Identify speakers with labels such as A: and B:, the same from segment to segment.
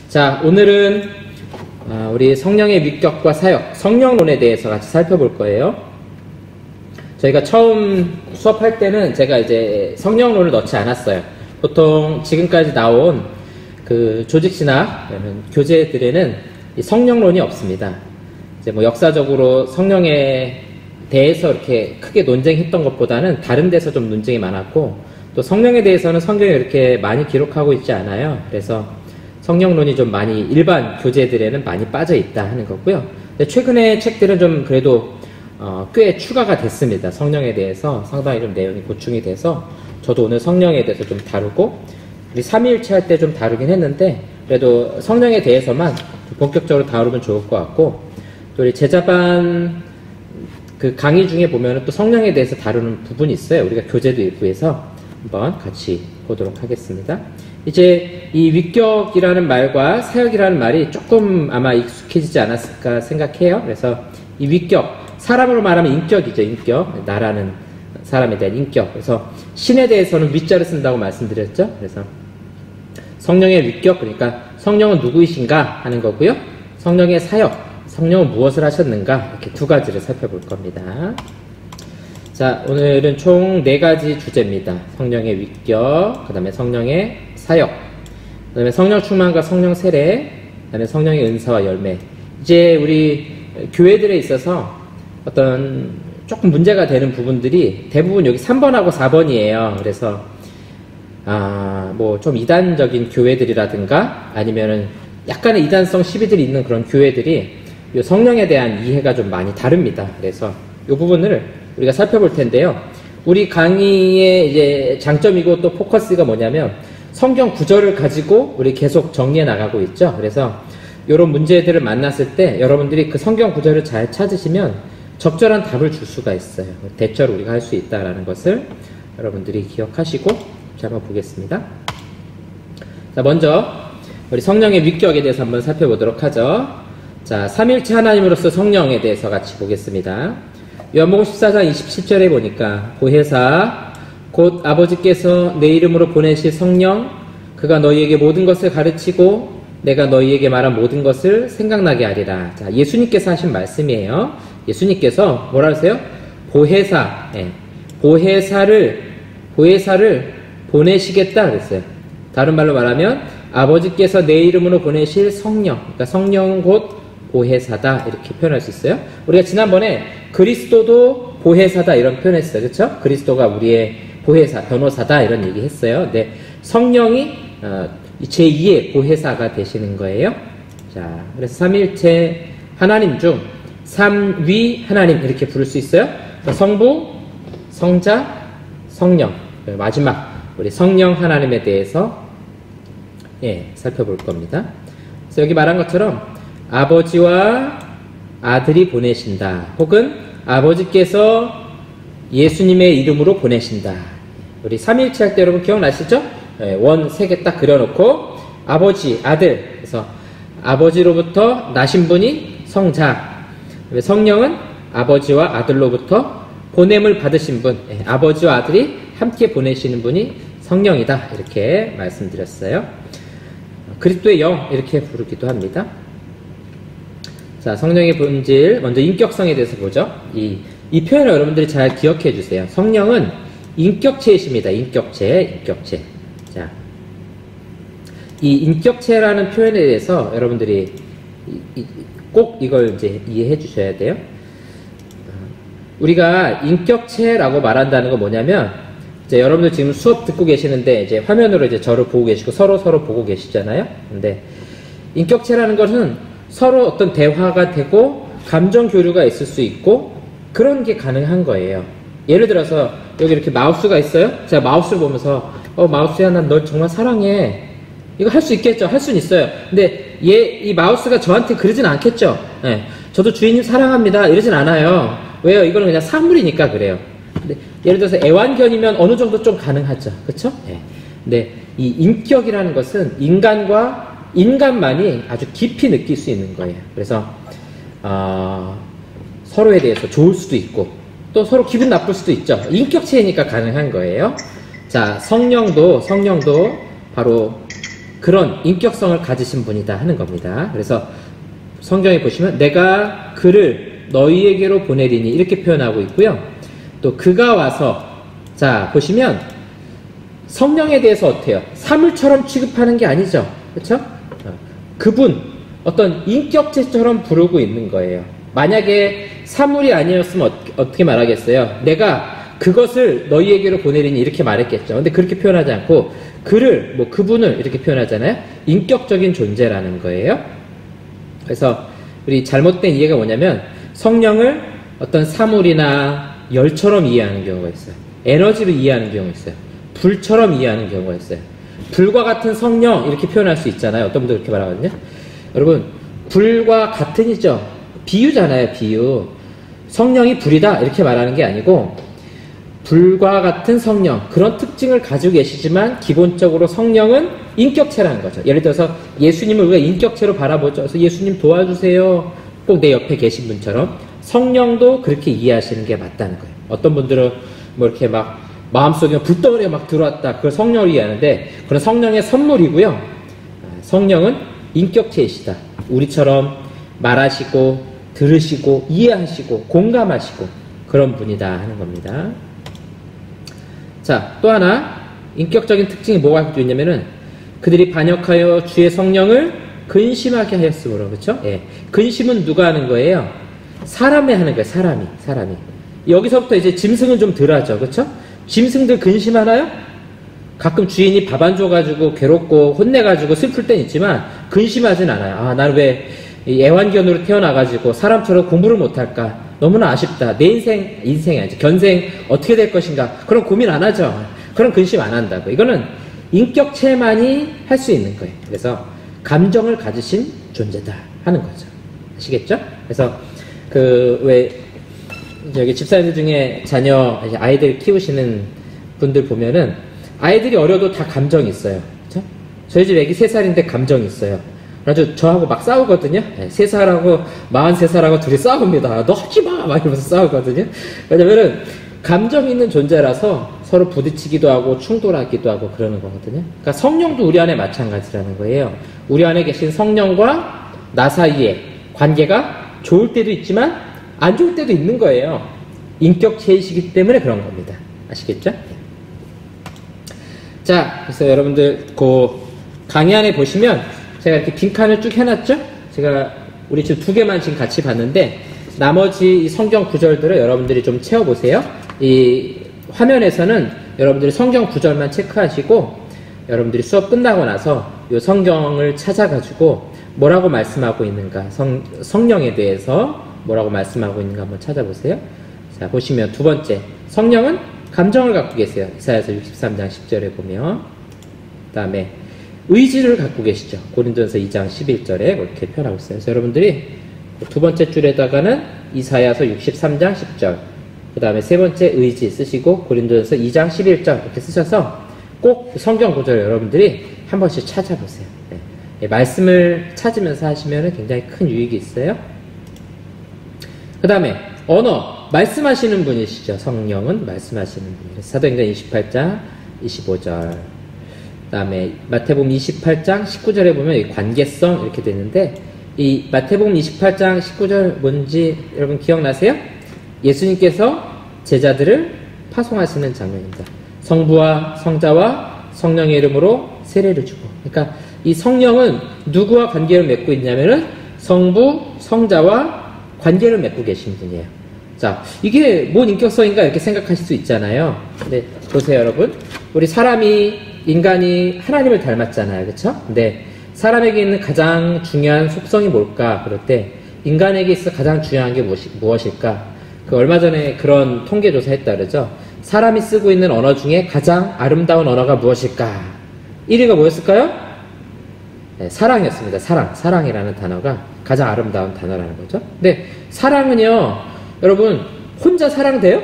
A: 자, 오늘은 우리 성령의 위격과 사역, 성령론에 대해서 같이 살펴볼 거예요. 저희가 처음 수업할 때는 제가 이제 성령론을 넣지 않았어요. 보통 지금까지 나온 그 조직신학 교재들에는 이 성령론이 없습니다. 이제 뭐 역사적으로 성령에 대해서 이렇게 크게 논쟁했던 것보다는 다른 데서 좀 논쟁이 많았고, 또 성령에 대해서는 성경에 이렇게 많이 기록하고 있지 않아요. 그래서 성령론이 좀 많이 일반 교재들에는 많이 빠져 있다 하는 거고요. 근데 최근에 책들은 좀 그래도 꽤 추가가 됐습니다. 성령에 대해서 상당히 좀 내용이 보충이 돼서 저도 오늘 성령에 대해서 좀 다루고, 우리 삼위일체 할 때 좀 다루긴 했는데 그래도 성령에 대해서만 본격적으로 다루면 좋을 것 같고, 또 우리 제자반 그 강의 중에 보면은 또 성령에 대해서 다루는 부분이 있어요. 우리가 교재도 읽고 해서 한번 같이 보도록 하겠습니다. 이제 이 위격이라는 말과 사역이라는 말이 조금 아마 익숙해지지 않았을까 생각해요. 그래서 이 위격, 사람으로 말하면 인격이죠. 인격, 나라는 사람에 대한 인격. 그래서 신에 대해서는 위자를 쓴다고 말씀드렸죠. 그래서 성령의 위격, 그러니까 성령은 누구이신가 하는 거고요. 성령의 사역, 성령은 무엇을 하셨는가, 이렇게 두 가지를 살펴볼 겁니다. 자, 오늘은 총 4가지 주제입니다. 성령의 위격, 그 다음에 성령의 사역, 그 다음에 성령 충만과 성령 세례, 그 다음에 성령의 은사와 열매. 이제 우리 교회들에 있어서 어떤 조금 문제가 되는 부분들이 대부분 여기 3번하고 4번이에요. 그래서 뭐 좀 이단적인 교회들이라든가 아니면은 약간의 이단성 시비들이 있는 그런 교회들이 이 성령에 대한 이해가 좀 많이 다릅니다. 그래서 이 부분을 우리가 살펴볼 텐데요. 우리 강의의 이제 장점이고 또 포커스가 뭐냐면 성경 구절을 가지고 우리 계속 정리해 나가고 있죠. 그래서 이런 문제들을 만났을 때 여러분들이 그 성경 구절을 잘 찾으시면 적절한 답을 줄 수가 있어요. 대처를 우리가 할 수 있다라는 것을 여러분들이 기억하시고 자, 한번 보겠습니다. 자, 먼저 우리 성령의 위격에 대해서 한번 살펴보도록 하죠. 자, 삼일체 하나님으로서 성령에 대해서 같이 보겠습니다. 요한복음 14장 27절에 보니까 보혜사 곧 아버지께서 내 이름으로 보내실 성령, 그가 너희에게 모든 것을 가르치고 내가 너희에게 말한 모든 것을 생각나게 하리라. 자, 예수님께서 하신 말씀이에요. 예수님께서 뭐라 하세요? 보혜사, 보혜사를 보내시겠다 그랬어요. 다른 말로 말하면 아버지께서 내 이름으로 보내실 성령, 그러니까 성령은 곧 보혜사다, 이렇게 표현할 수 있어요. 우리가 지난번에 그리스도도 보혜사다 이런 표현했어요. 그렇죠? 그리스도가 우리의 보혜사, 변호사다 이런 얘기 했어요. 근데 성령이 제2의 보혜사가 되시는 거예요. 자, 그래서 삼일체 하나님 중 삼위 하나님 이렇게 부를 수 있어요. 성부, 성자, 성령. 마지막 우리 성령 하나님에 대해서 살펴볼 겁니다. 그래서 여기 말한 것처럼 아버지와 아들이 보내신다, 혹은 아버지께서 예수님의 이름으로 보내신다. 우리 삼일체 할 때 여러분 기억나시죠? 원 3개 딱 그려놓고 아버지, 아들, 그래서 아버지로부터 나신 분이 성자, 성령은 아버지와 아들로부터 보냄을 받으신 분, 아버지와 아들이 함께 보내시는 분이 성령이다, 이렇게 말씀드렸어요. 그리스도의 영 이렇게 부르기도 합니다. 자, 성령의 본질, 먼저 인격성에 대해서 보죠. 이 표현을 여러분들이 잘 기억해 주세요. 성령은 인격체이십니다. 인격체. 자, 이 인격체라는 표현에 대해서 여러분들이 꼭 이걸 이제 이해해 주셔야 돼요. 우리가 인격체라고 말한다는 건 뭐냐면, 이제 여러분들 지금 수업 듣고 계시는데 이제 화면으로 이제 저를 보고 계시고 서로 보고 계시잖아요. 근데 인격체라는 것은 서로 어떤 대화가 되고 감정 교류가 있을 수 있고 그런 게 가능한 거예요. 예를 들어서 여기 이렇게 마우스가 있어요. 제가 마우스를 보면서 마우스야, 난 널 정말 사랑해. 이거 할 수 있겠죠? 할 수는 있어요. 근데 이 마우스가 저한테 그러진 않겠죠? 네. 저도 주인님 사랑합니다 이러진 않아요. 왜요? 이거는 그냥 사물이니까 그래요. 근데 예를 들어서 애완견이면 어느 정도 좀 가능하죠. 그쵸? 네. 근데 이 인격이라는 것은 인간만이 아주 깊이 느낄 수 있는 거예요. 그래서 서로에 대해서 좋을 수도 있고 또 서로 기분 나쁠 수도 있죠. 인격체이니까 가능한 거예요. 자, 성령도 바로 그런 인격성을 가지신 분이다 하는 겁니다. 그래서 성경에 보시면 내가 그를 너희에게로 보내리니 이렇게 표현하고 있고요. 또 그가 와서, 자 보시면 성령에 대해서 어때요? 사물처럼 취급하는 게 아니죠. 그렇죠? 그분 어떤 인격체처럼 부르고 있는 거예요. 만약에 사물이 아니었으면 어떻게 말하겠어요? 내가 그것을 너희에게로 보내리니 이렇게 말했겠죠. 근데 그렇게 표현하지 않고 그를, 뭐 그분을 이렇게 표현하잖아요. 인격적인 존재라는 거예요. 그래서 우리 잘못된 이해가 뭐냐면 성령을 어떤 사물이나 열처럼 이해하는 경우가 있어요. 에너지로 이해하는 경우가 있어요. 불처럼 이해하는 경우가 있어요. 불과 같은 성령 이렇게 표현할 수 있잖아요. 어떤 분들 그렇게 말하거든요. 여러분, 불과 같은이죠. 비유잖아요. 비유. 성령이 불이다 이렇게 말하는 게 아니고 불과 같은 성령, 그런 특징을 가지고 계시지만 기본적으로 성령은 인격체라는 거죠. 예를 들어서 예수님을 우리가 인격체로 바라보죠. 그래서 예수님 도와주세요. 꼭 내 옆에 계신 분처럼 성령도 그렇게 이해하시는 게 맞다는 거예요. 어떤 분들은 뭐 이렇게 막 마음속에 불덩어리가 막 들어왔다, 그걸 성령을 이해하는데 그건 성령의 선물이고요. 성령은 인격체이시다. 우리처럼 말하시고 들으시고 이해하시고 공감하시고 그런 분이다 하는 겁니다. 자, 또 하나 인격적인 특징이 뭐가 있냐면은 그들이 반역하여 주의 성령을 근심하게 하였으므로. 그렇죠? 예. 근심은 누가 하는 거예요? 사람이 하는 거예요. 사람이. 여기서부터 이제 짐승은 좀 덜하죠. 그렇죠? 짐승들 근심하나요? 가끔 주인이 밥 안 줘가지고 괴롭고 혼내가지고 슬플 땐 있지만 근심하진 않아요. 아, 나는 왜 애완견으로 태어나가지고 사람처럼 공부를 못할까? 너무나 아쉽다. 내 인생이 아니죠. 견생 어떻게 될 것인가? 그런 고민 안 하죠. 그런 근심 안 한다고. 이거는 인격체만이 할 수 있는 거예요. 그래서 감정을 가지신 존재다 하는 거죠. 아시겠죠? 그래서 왜 저기 집사님들 중에 아이들 키우시는 분들 보면은 아이들이 어려도 다 감정이 있어요. 그렇죠? 저희 집 애기 3살인데 감정이 있어요. 그래서 저하고 막 싸우거든요. 3살하고 43살하고 둘이 싸웁니다. 너 하지 마! 막 이러면서 싸우거든요. 왜냐면은 감정 있는 존재라서 서로 부딪히기도 하고 충돌하기도 하고 그러는 거거든요. 그러니까 성령도 우리 안에 마찬가지라는 거예요. 우리 안에 계신 성령과 나 사이에 관계가 좋을 때도 있지만 안 좋을 때도 있는 거예요. 인격체이시기 때문에 그런 겁니다. 아시겠죠? 자, 그래서 여러분들 그 강의 안에 보시면 제가 이렇게 빈칸을 쭉 해놨죠? 우리 지금 2개만 지금 같이 봤는데 나머지 이 성경 구절들을 여러분들이 좀 채워보세요. 이 화면에서는 여러분들이 성경 구절만 체크하시고 여러분들이 수업 끝나고 나서 이 성경을 찾아가지고 뭐라고 말씀하고 있는가, 성령에 대해서 뭐라고 말씀하고 있는가 한번 찾아보세요. 자, 보시면 2번째, 성령은 감정을 갖고 계세요. 이사야서 63장 10절에 보면. 그 다음에 의지를 갖고 계시죠. 고린도전서 2장 11절에 그렇게 표현하고 있어요. 그래서 여러분들이 2번째 줄에다가는 이사야서 63장 10절, 그 다음에 3번째 의지 쓰시고 고린도전서 2장 11절 이렇게 쓰셔서 꼭 성경 구절 여러분들이 한 번씩 찾아보세요. 네. 말씀을 찾으면서 하시면 굉장히 큰 유익이 있어요. 그 다음에 언어, 말씀하시는 분이시죠. 성령은 말씀하시는 분이에요. 사도행전 28장 25절, 그 다음에 마태복음 28장 19절에 보면 이 관계성 이렇게 되는데, 이 마태복음 28장 19절 뭔지 여러분 기억나세요? 예수님께서 제자들을 파송하시는 장면입니다. 성부와 성자와 성령의 이름으로 세례를 주고. 그러니까 이 성령은 누구와 관계를 맺고 있냐면은 성부, 성자와 관계를 맺고 계신 분이에요. 자, 이게 뭔 인격성인가 이렇게 생각하실 수 있잖아요. 근데 보세요, 여러분. 우리 인간이 하나님을 닮았잖아요. 그쵸? 근데 사람에게 있는 가장 중요한 속성이 뭘까? 그럴 때 인간에게 있어 가장 중요한 게 무엇일까? 얼마 전에 그런 통계조사 했다 그러죠. 사람이 쓰고 있는 언어 중에 가장 아름다운 언어가 무엇일까? 1위가 뭐였을까요? 네, 사랑이었습니다. 사랑이라는 단어가 가장 아름다운 단어라는 거죠. 근데 사랑은요, 여러분, 혼자 사랑돼요?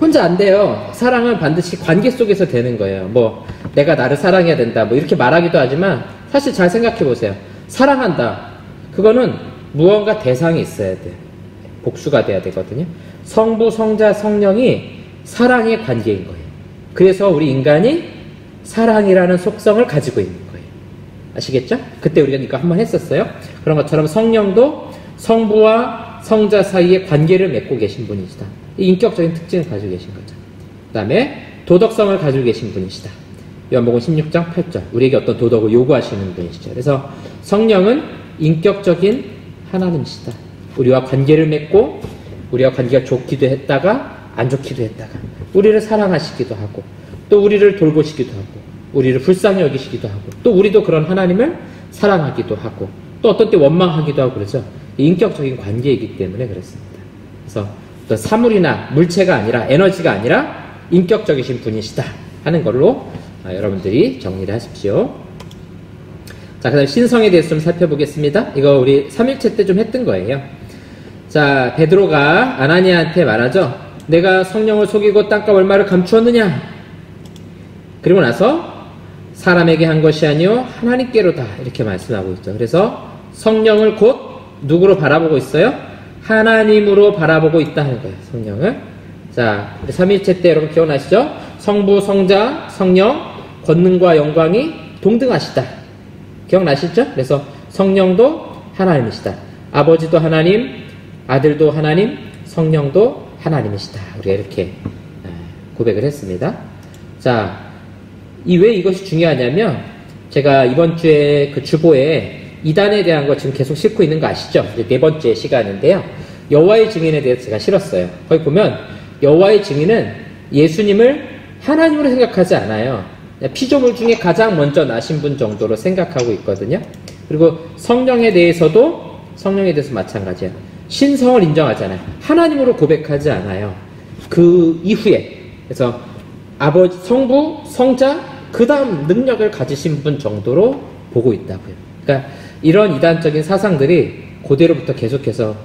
A: 혼자 안 돼요. 사랑은 반드시 관계 속에서 되는 거예요. 뭐 내가 나를 사랑해야 된다 뭐 이렇게 말하기도 하지만 사실 잘 생각해 보세요. 사랑한다, 그거는 무언가 대상이 있어야 돼요. 복수가 돼야 되거든요. 성부, 성자, 성령이 사랑의 관계인 거예요. 그래서 우리 인간이 사랑이라는 속성을 가지고 있는 거예요. 아시겠죠? 그때 우리가 이거 한번 했었어요. 그런 것처럼 성령도 성부와 성자 사이에 관계를 맺고 계신 분이시다. 이 인격적인 특징을 가지고 계신 거죠. 그 다음에 도덕성을 가지고 계신 분이시다. 요한복음 16장 8절 우리에게 어떤 도덕을 요구하시는 분이시죠. 그래서 성령은 인격적인 하나님이시다. 우리와 관계를 맺고 우리와 관계가 좋기도 했다가 안 좋기도 했다가 우리를 사랑하시기도 하고 또 우리를 돌보시기도 하고 우리를 불쌍히 여기시기도 하고 또 우리도 그런 하나님을 사랑하기도 하고 또 어떤 때 원망하기도 하고 그러죠. 인격적인 관계이기 때문에 그렇습니다. 그래서 어떤 사물이나 물체가 아니라 에너지가 아니라 인격적이신 분이시다 하는 걸로 여러분들이 정리를 하십시오. 자, 그 다음 신성에 대해서 좀 살펴보겠습니다. 이거 우리 3일째 때 좀 했던 거예요. 자, 베드로가 아나니아한테 말하죠. 내가 성령을 속이고 땅값 얼마를 감추었느냐? 그리고 나서 사람에게 한 것이 아니요 하나님께로다 이렇게 말씀하고 있죠. 그래서 성령을 곧 누구로 바라보고 있어요? 하나님으로 바라보고 있다 하는 거예요. 성령을. 자, 3일째 때 여러분 기억나시죠? 성부, 성자, 성령, 권능과 영광이 동등하시다. 기억나시죠? 그래서 성령도 하나님이시다. 아버지도 하나님, 아들도 하나님, 성령도 하나님이시다. 우리가 이렇게 고백을 했습니다. 자, 왜 이것이 중요하냐면 제가 이번 주에 그 주보에 이단에 대한 거 지금 계속 싣고 있는 거 아시죠? 이제 4번째 시간인데요. 여호와의 증인에 대해서 제가 실었어요. 거기 보면 여호와의 증인은 예수님을 하나님으로 생각하지 않아요. 피조물 중에 가장 먼저 나신 분 정도로 생각하고 있거든요. 그리고 성령에 대해서도 마찬가지예요. 신성을 인정하잖아요. 하나님으로 고백하지 않아요. 그 이후에 그래서 아버지, 성부, 성자, 그 다음 능력을 가지신 분 정도로 보고 있다고요. 그러니까 이런 이단적인 사상들이 고대로부터 계속해서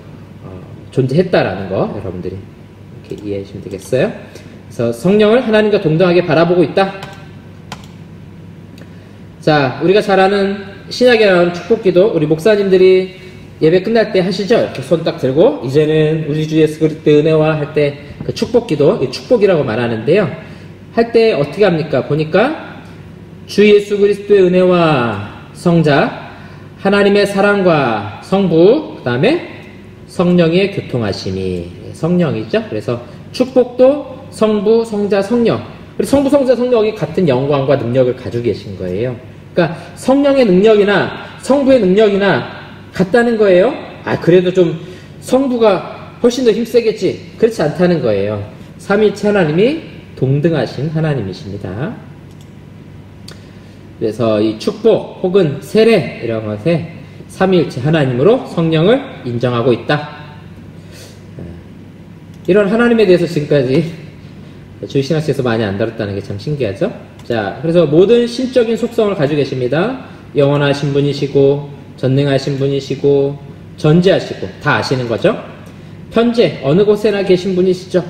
A: 존재했다라는 거 여러분들이 이렇게 이해해 주시면 되겠어요. 그래서 성령을 하나님과 동등하게 바라보고 있다. 자, 우리가 잘 아는 신약에 나오는 축복기도 우리 목사님들이 예배 끝날 때 하시죠? 이렇게 손 딱 들고 이제는 우리 주 예수 그리스도의 은혜와 할 때 그 축복기도 축복이라고 말하는데요. 할 때 어떻게 합니까? 보니까 주 예수 그리스도의 은혜와 성자, 하나님의 사랑과 성부, 그 다음에 성령의 교통하심이 성령이죠. 그래서 축복도 성부, 성자, 성령. 그리고 성부, 성자, 성령이 같은 영광과 능력을 가지고 계신 거예요. 그러니까 성령의 능력이나 성부의 능력이나 같다는 거예요. 그래도 좀 성부가 훨씬 더 힘세겠지. 그렇지 않다는 거예요. 삼위일체 하나님이 동등하신 하나님이십니다. 그래서 이 축복 혹은 세례 이런 것에 삼위일체 하나님으로 성령을 인정하고 있다. 이런 하나님에 대해서 지금까지 주신학에서 많이 안 다뤘다는 게 참 신기하죠. 자, 그래서 모든 신적인 속성을 가지고 계십니다. 영원하신 분이시고 전능하신 분이시고 전지하시고 다 아시는 거죠. 현재 어느 곳에나 계신 분이시죠.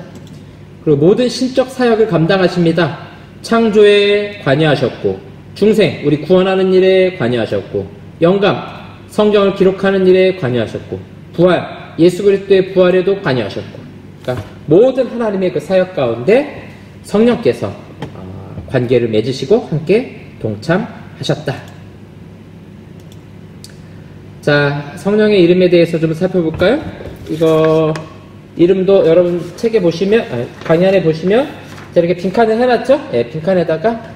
A: 그리고 모든 신적 사역을 감당하십니다. 창조에 관여하셨고 중생, 우리 구원하는 일에 관여하셨고 영감, 성경을 기록하는 일에 관여하셨고 부활, 예수 그리스도의 부활에도 관여하셨고 그러니까 모든 하나님의 그 사역 가운데 성령께서 관계를 맺으시고 함께 동참하셨다. 자, 성령의 이름에 대해서 좀 살펴볼까요? 이거 이름도 여러분 책에 보시면 강의 안에 보시면 이렇게 빈칸을 해놨죠? 예, 빈칸에다가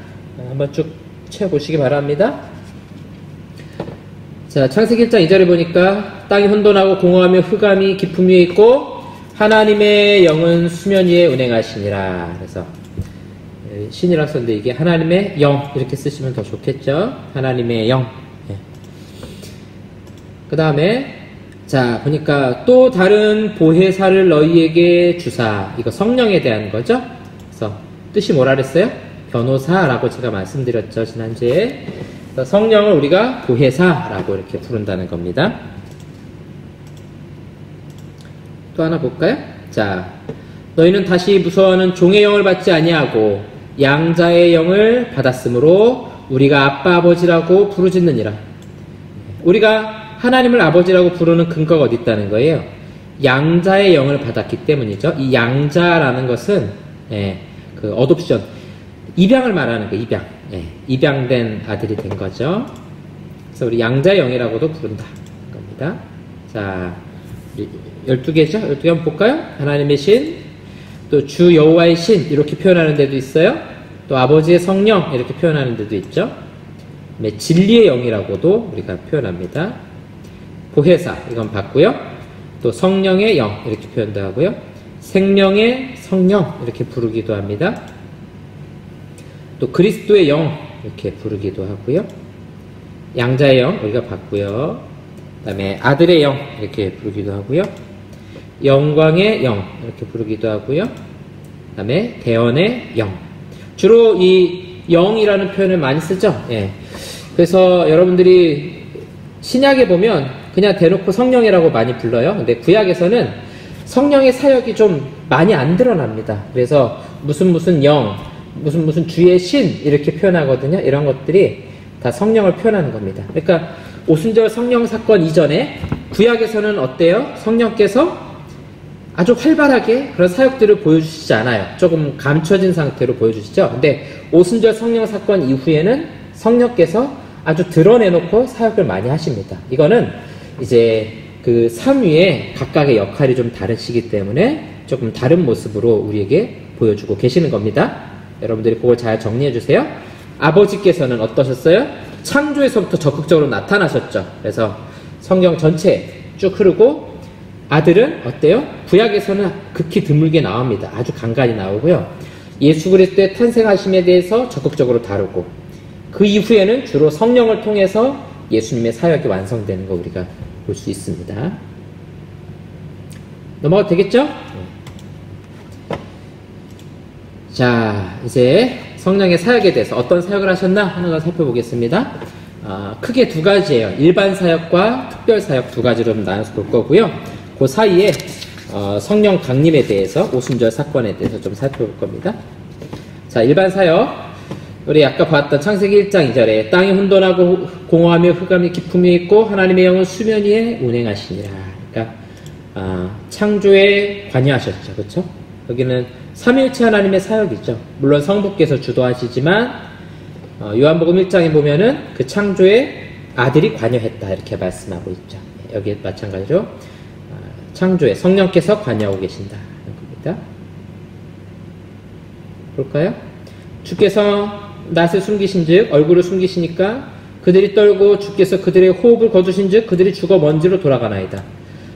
A: 한번 쭉 채워보시기 바랍니다. 자, 창세기 1장 2절에 보니까 땅이 혼돈하고 공허하며 흑암이 깊음 위에 있고 하나님의 영은 수면 위에 운행하시니라. 그래서 신이라고 썼는데 이게 하나님의 영 이렇게 쓰시면 더 좋겠죠. 하나님의 영. 예. 그 다음에 자, 보니까 또 다른 보혜사를 너희에게 주사. 이거 성령에 대한 거죠. 그래서 뜻이 뭐라 그랬어요? 변호사라고 제가 말씀드렸죠, 지난주에. 성령을 우리가 보혜사라고 이렇게 부른다는 겁니다. 또 하나 볼까요? 자, 너희는 다시 무서워하는 종의 영을 받지 아니하고 양자의 영을 받았으므로 우리가 아빠 아버지라고 부르짖느니라. 우리가 하나님을 아버지라고 부르는 근거가 어디 있다는 거예요? 양자의 영을 받았기 때문이죠. 이 양자라는 것은 그 어독션, 입양을 말하는 거예요. 입양. 입양된 아들이 된 거죠. 그래서 우리 양자의 영이라고도 부른다 겁니다. 자, 12개죠? 12개 한번 볼까요? 하나님의 신, 또 주 여호와의 신 이렇게 표현하는 데도 있어요. 또 아버지의 성령 이렇게 표현하는 데도 있죠. 진리의 영이라고도 우리가 표현합니다. 보혜사 이건 봤고요. 또 성령의 영 이렇게 표현도 하고요. 생명의 성령 이렇게 부르기도 합니다. 또 그리스도의 영 이렇게 부르기도 하고요. 양자의 영 우리가 봤고요. 그 다음에 아들의 영 이렇게 부르기도 하고요. 영광의 영 이렇게 부르기도 하고요. 그 다음에 대언의 영. 주로 이 영이라는 표현을 많이 쓰죠. 예. 그래서 여러분들이 신약에 보면 그냥 대놓고 성령이라고 많이 불러요. 근데 구약에서는 성령의 사역이 좀 많이 안 드러납니다. 그래서 무슨 영, 무슨 주의 신 이렇게 표현하거든요. 이런 것들이 다 성령을 표현하는 겁니다. 그러니까 오순절 성령 사건 이전에 구약에서는 어때요? 성령께서 아주 활발하게 그런 사역들을 보여주시지 않아요. 조금 감춰진 상태로 보여주시죠. 근데 오순절 성령 사건 이후에는 성령께서 아주 드러내놓고 사역을 많이 하십니다. 이거는 이제 그 삼위의 각각의 역할이 좀 다르시기 때문에 조금 다른 모습으로 우리에게 보여주고 계시는 겁니다. 여러분들이 그걸 잘 정리해 주세요. 아버지께서는 어떠셨어요? 창조에서부터 적극적으로 나타나셨죠. 그래서 성경 전체 쭉 흐르고, 아들은 어때요? 구약에서는 극히 드물게 나옵니다. 아주 간간히 나오고요. 예수 그리스도의 탄생하심에 대해서 적극적으로 다루고, 그 이후에는 주로 성령을 통해서 예수님의 사역이 완성되는 거 우리가 볼 수 있습니다. 넘어가도 되겠죠? 자, 이제 성령의 사역에 대해서 어떤 사역을 하셨나 하는 걸 살펴보겠습니다. 크게 두 가지예요. 일반 사역과 특별 사역 두 가지로 나눠서 볼 거고요. 그 사이에 성령 강림에 대해서, 오순절 사건에 대해서 좀 살펴볼 겁니다. 자, 일반 사역. 우리 아까 봤던 창세기 1장 2절에 땅이 혼돈하고 공허하며 흑암이 깊음이 있고 하나님의 영은 수면 위에 운행하시니라. 그러니까 창조에 관여하셨죠. 그렇죠? 여기는 삼위일체 하나님의 사역이죠. 물론 성부께서 주도하시지만 요한복음 1장에 보면은 그 창조에 아들이 관여했다 이렇게 말씀하고 있죠. 여기 마찬가지로 창조에 성령께서 관여하고 계신다 겁니다. 볼까요? 주께서 낯을 숨기신즉 얼굴을 숨기시니까 그들이 떨고 주께서 그들의 호흡을 거두신즉 그들이 죽어 먼지로 돌아가나이다.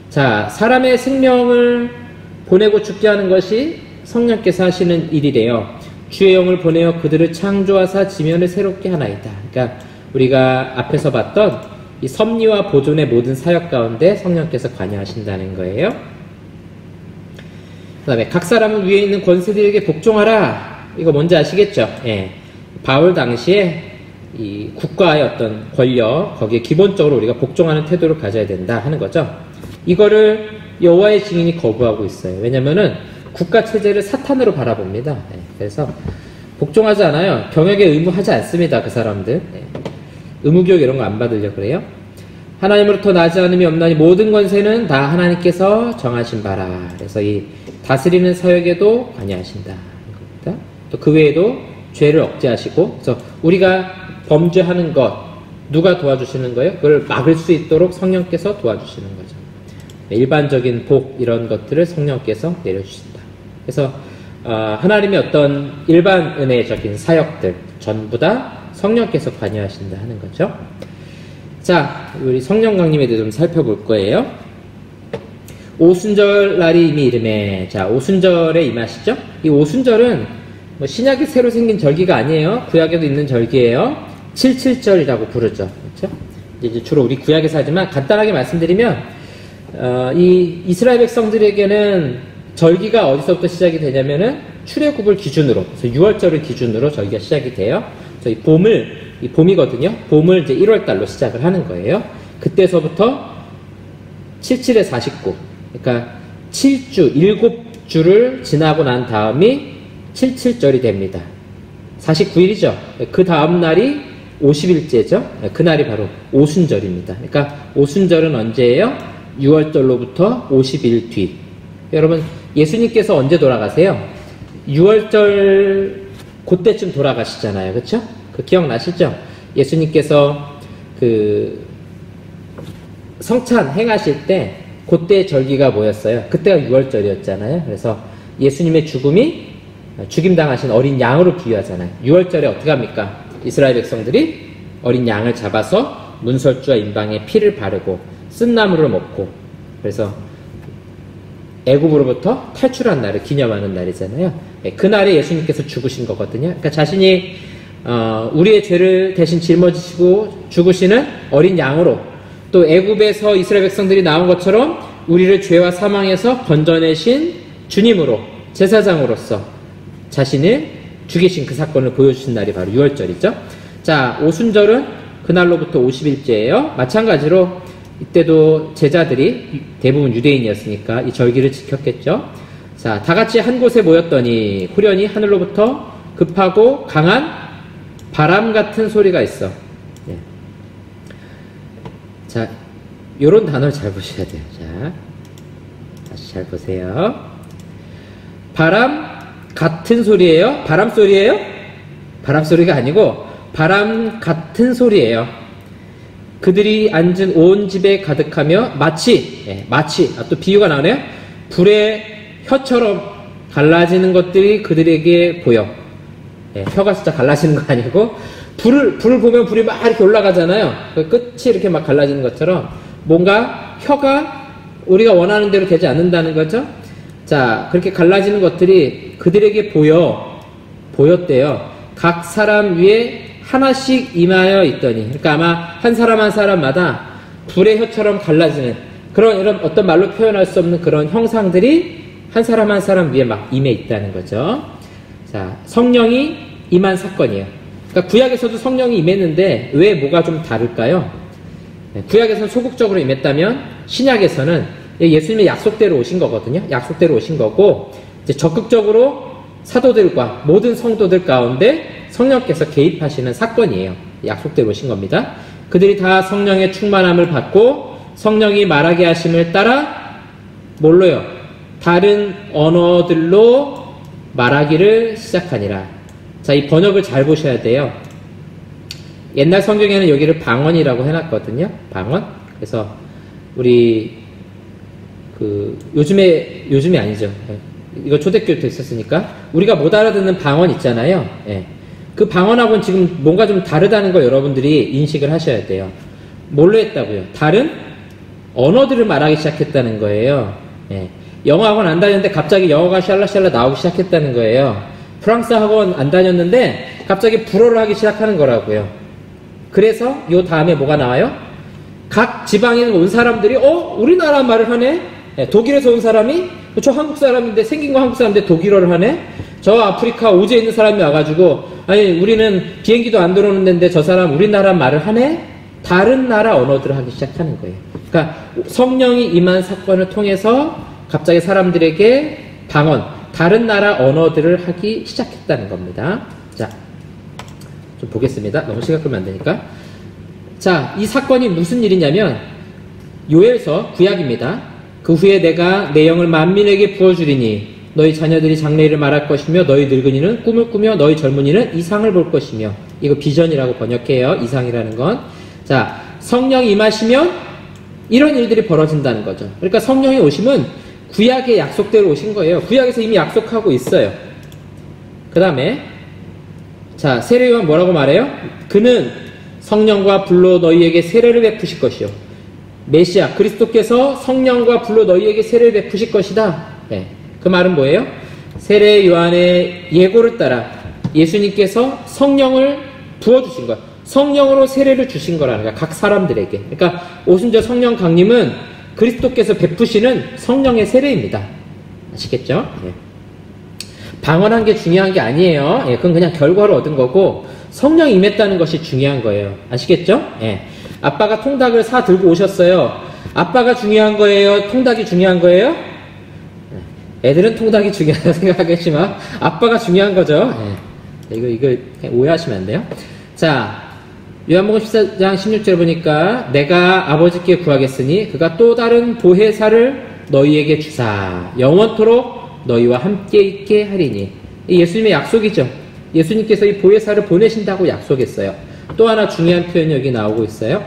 A: 자, 사람의 생명을 보내고 죽게 하는 것이 성령께서 하시는 일이래요. 주의 영을 보내어 그들을 창조하사 지면을 새롭게 하나이다. 그러니까 우리가 앞에서 봤던 이 섭리와 보존의 모든 사역 가운데 성령께서 관여하신다는 거예요. 그 다음에 각 사람은 위에 있는 권세들에게 복종하라. 이거 뭔지 아시겠죠? 예. 바울 당시에 이 국가의 어떤 권력, 거기에 기본적으로 우리가 복종하는 태도를 가져야 된다 하는 거죠. 이거를 여호와의 증인이 거부하고 있어요. 왜냐면은 국가 체제를 사탄으로 바라봅니다. 예. 그래서 복종하지 않아요. 병역에 의무하지 않습니다. 그 사람들. 예. 의무교육 이런 거 안 받으려고 그래요. 하나님으로부터 나지 않음이 없나니 모든 권세는 다 하나님께서 정하신 바라. 그래서 이 다스리는 사역에도 관여하신다. 또 그 외에도 죄를 억제하시고, 그래서 우리가 범죄하는 것 누가 도와주시는 거예요? 그걸 막을 수 있도록 성령께서 도와주시는 거죠. 일반적인 복 이런 것들을 성령께서 내려주신다. 그래서 하나님의 어떤 일반 은혜적인 사역들 전부 다 성령께서 관여하신다 하는 거죠. 자, 우리 성령 강림에 대해서 좀 살펴볼 거예요. 오순절 날이 이미 이름에, 자, 오순절에 임하시죠? 이 오순절은 뭐 신약에 새로 생긴 절기가 아니에요. 구약에도 있는 절기예요. 7.7절이라고 부르죠. 그렇죠? 이제 주로 우리 구약에서 하지만 간단하게 말씀드리면 이 이스라엘 백성들에게는 절기가 어디서부터 시작이 되냐면은 출애굽을 기준으로, 그래서 6월절을 기준으로 절기가 시작이 돼요. 그래서 이 봄이거든요. 봄을 이제 1월 달로 시작을 하는 거예요. 그때서부터 77에 49, 그러니까 7주, 7주를 지나고 난 다음이 77절이 됩니다. 49일이죠. 그 다음 날이 50일째죠. 그날이 바로 오순절입니다. 그러니까 오순절은 언제예요? 6월절로부터 50일 뒤. 여러분, 예수님께서 언제 돌아가세요? 6월절 그때쯤 돌아가시잖아요. 그렇죠? 그 기억나시죠? 예수님께서 그 성찬 행하실 때 그때 절기가 뭐였어요? 그때가 6월절이었잖아요. 그래서 예수님의 죽음이 죽임당하신 어린 양으로 비유하잖아요. 6월절에 어떻게 합니까? 이스라엘 백성들이 어린 양을 잡아서 문설주와 임방에 피를 바르고 쓴나물을 먹고, 그래서 애굽으로부터 탈출한 날을 기념하는 날이잖아요. 그날에 예수님께서 죽으신 거거든요. 그러니까 자신이 우리의 죄를 대신 짊어지시고 죽으시는 어린 양으로, 또 애굽에서 이스라엘 백성들이 나온 것처럼 우리를 죄와 사망에서 건져내신 주님으로, 제사장으로서 자신을 죽이신 그 사건을 보여주신 날이 바로 6월절이죠. 자, 오순절은 그날로부터 50일째예요. 마찬가지로 이때도 제자들이 대부분 유대인이었으니까 이 절기를 지켰겠죠. 자, 다 같이 한 곳에 모였더니 후련히 하늘로부터 급하고 강한 바람 같은 소리가 있어. 예. 자, 요런 단어를 잘 보셔야 돼요. 자, 다시 잘 보세요. 바람 같은 소리예요? 바람 소리예요? 바람 소리가 아니고 바람 같은 소리예요. 그들이 앉은 온 집에 가득하며 마치 또 비유가 나오네요. 불의 혀처럼 갈라지는 것들이 그들에게 보여. 혀가 진짜 갈라지는 거 아니고 불을 보면 불이 막 이렇게 올라가잖아요. 그 끝이 이렇게 막 갈라지는 것처럼 뭔가 혀가 우리가 원하는 대로 되지 않는다는 거죠. 자, 그렇게 갈라지는 것들이 그들에게 보였대요. 각 사람 위에 하나씩 임하여 있더니, 그러니까 아마 한 사람 한 사람마다 불의 혀처럼 갈라지는 그런, 이런 어떤 말로 표현할 수 없는 그런 형상들이 한 사람 한 사람 위에 막 임해 있다는 거죠. 자, 성령이 임한 사건이에요. 그러니까 구약에서도 성령이 임했는데 왜 뭐가 좀 다를까요? 구약에서는 소극적으로 임했다면 신약에서는 예수님의 약속대로 오신 거거든요. 약속대로 오신 거고, 이제 적극적으로 사도들과 모든 성도들 가운데 성령께서 개입하시는 사건이에요. 약속대로 오신 겁니다. 그들이 다 성령의 충만함을 받고 성령이 말하게 하심을 따라 뭘로요? 다른 언어들로 말하기를 시작하니라. 자, 이 번역을 잘 보셔야 돼요. 옛날 성경에는 여기를 방언이라고 해놨거든요. 방언. 그래서 우리 요즘이 아니죠. 이거 초대교회 때 있었으니까 우리가 못 알아듣는 방언 있잖아요. 예. 그 방언하고는 지금 뭔가 좀 다르다는 걸 여러분들이 인식을 하셔야 돼요. 뭘로 했다고요? 다른 언어들을 말하기 시작했다는 거예요. 예. 영어 학원 안 다녔는데 갑자기 영어가 샬라샬라 나오기 시작했다는 거예요. 프랑스 학원 안 다녔는데 갑자기 불어를 하기 시작하는 거라고요. 그래서 요 다음에 뭐가 나와요? 각 지방에 온 사람들이 우리나라 말을 하네? 예, 독일에서 온 사람이 저 한국 사람인데, 생긴 거 한국 사람인데 독일어를 하네? 저 아프리카 오지에 있는 사람이 와가지고 아니 우리는 비행기도 안 들어오는 데인데 저 사람 우리나라 말을 하네? 다른 나라 언어들을 하기 시작하는 거예요. 그러니까 성령이 임한 사건을 통해서 갑자기 사람들에게 방언, 다른 나라 언어들을 하기 시작했다는 겁니다. 자, 좀 보겠습니다. 너무 시간 끌면 안 되니까. 자, 이 사건이 무슨 일이냐면 요엘서 구약입니다. 그 후에 내가 내 영을 만민에게 부어주리니 너희 자녀들이 장래일을 말할 것이며 너희 늙은이는 꿈을 꾸며 너희 젊은이는 이상을 볼 것이며, 이거 비전이라고 번역해요. 이상이라는 건. 자, 성령이 임하시면 이런 일들이 벌어진다는 거죠. 그러니까 성령이 오시면 구약의 약속대로 오신 거예요. 구약에서 이미 약속하고 있어요. 그 다음에 자, 세례 요한 뭐라고 말해요? 그는 성령과 불로 너희에게 세례를 베푸실 것이요. 메시아 그리스도께서 성령과 불로 너희에게 세례를 베푸실 것이다. 네. 그 말은 뭐예요? 세례 요한의 예고를 따라 예수님께서 성령을 부어주신 것, 성령으로 세례를 주신 거라는 거야. 각 사람들에게. 그러니까 오순절 성령 강림은 그리스도께서 베푸시는 성령의 세례입니다. 아시겠죠? 네. 방언한 게 중요한 게 아니에요. 예, 그건 그냥 결과로 얻은 거고 성령이 임했다는 것이 중요한 거예요. 아시겠죠? 예. 아빠가 통닭을 사 들고 오셨어요. 아빠가 중요한 거예요? 통닭이 중요한 거예요? 애들은 통닭이 중요하다고 생각하겠지만 아빠가 중요한 거죠. 예. 이거 오해하시면 안 돼요. 자, 요한복음 14장 16절에 보니까 내가 아버지께 구하겠으니 그가 또 다른 보혜사를 너희에게 주사 영원토록 너희와 함께 있게 하리니. 이 예수님의 약속이죠. 예수님께서 이 보혜사를 보내신다고 약속했어요. 또 하나 중요한 표현이 여기 나오고 있어요.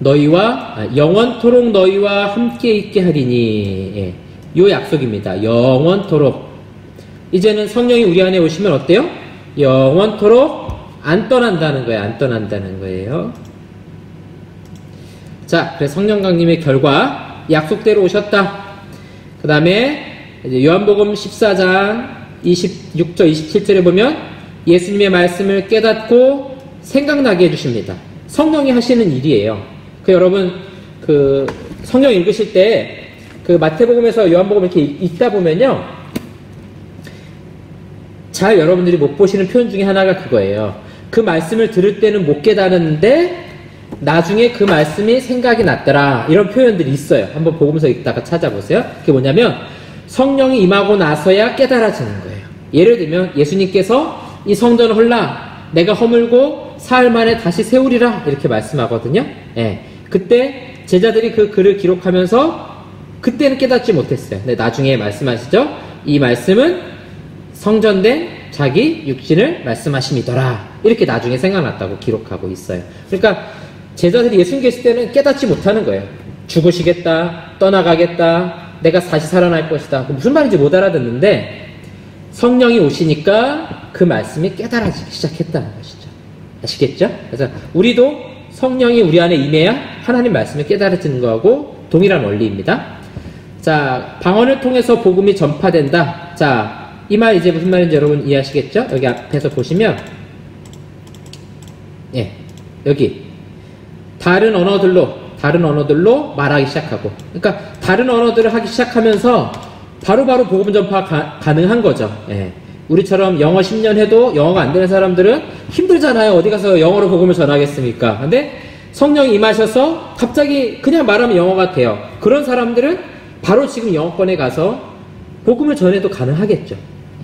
A: 영원토록 너희와 함께 있게 하리니. 예, 요 약속입니다. 영원토록. 이제는 성령이 우리 안에 오시면 어때요? 영원토록 안 떠난다는 거예요. 안 떠난다는 거예요. 자, 그래서 성령 강림의 결과 약속대로 오셨다. 그 다음에 요한복음 14장 26절 27절에 보면 예수님의 말씀을 깨닫고 생각나게 해주십니다. 성령이 하시는 일이에요. 여러분 성령 읽으실 때 마태복음에서 요한복음 이렇게 읽다 보면요, 잘 여러분들이 못 보시는 표현 중에 하나가 그거예요. 그 말씀을 들을 때는 못 깨달았는데 나중에 그 말씀이 생각이 났더라, 이런 표현들이 있어요. 한번 복음서 읽다가 찾아보세요. 그게 뭐냐면 성령이 임하고 나서야 깨달아지는 거예요. 예를 들면 예수님께서 이 성전을 헐라 내가 허물고 사흘 만에 다시 세우리라 이렇게 말씀하거든요. 예, 그때 제자들이 그 글을 기록하면서 그때는 깨닫지 못했어요. 근데 나중에 말씀하시죠. 이 말씀은 성전된 자기 육신을 말씀하심이더라, 이렇게 나중에 생각났다고 기록하고 있어요. 그러니까 제자들이 예수님 계실 때는 깨닫지 못하는 거예요. 죽으시겠다, 떠나가겠다, 내가 다시 살아날 것이다, 무슨 말인지 못 알아듣는데 성령이 오시니까 그 말씀이 깨달아지기 시작했다는 것이죠. 아시겠죠? 그래서 우리도 성령이 우리 안에 임해야 하나님 말씀이 깨달아지는 거하고 동일한 원리입니다. 자, 방언을 통해서 복음이 전파된다. 자, 이 말 이제 무슨 말인지 여러분 이해하시겠죠? 여기 앞에서 보시면, 예, 여기 다른 언어들로 말하기 시작하고, 그러니까 다른 언어들을 하기 시작하면서 바로바로 복음 전파 가능한 거죠. 예. 우리처럼 영어 10년 해도 영어가 안 되는 사람들은 힘들잖아요. 어디 가서 영어로 복음을 전하겠습니까? 근데 성령이 임하셔서 갑자기 그냥 말하면 영어가 돼요. 그런 사람들은 바로 지금 영어권에 가서 복음을 전해도 가능하겠죠.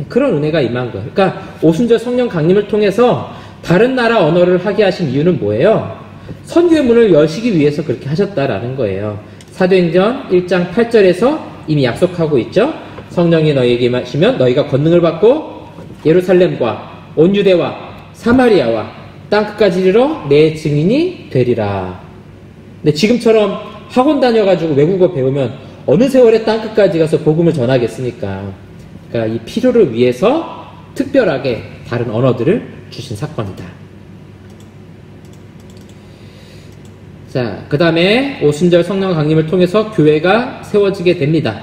A: 그런 은혜가 임한 거예요. 그러니까 오순절 성령 강림을 통해서 다른 나라 언어를 하게 하신 이유는 뭐예요? 선교의 문을 여시기 위해서 그렇게 하셨다라는 거예요. 사도행전 1장 8절에서 이미 약속하고 있죠. 성령이 너희에게 임하시면 너희가 권능을 받고 예루살렘과 온 유대와 사마리아와 땅끝까지 이르러 내 증인이 되리라. 근데 지금처럼 학원 다녀가지고 외국어 배우면 어느 세월에 땅끝까지 가서 복음을 전하겠습니까? 그러니까 이 필요를 위해서 특별하게 다른 언어들을 주신 사건이다. 자, 그 다음에 오순절 성령 강림을 통해서 교회가 세워지게 됩니다.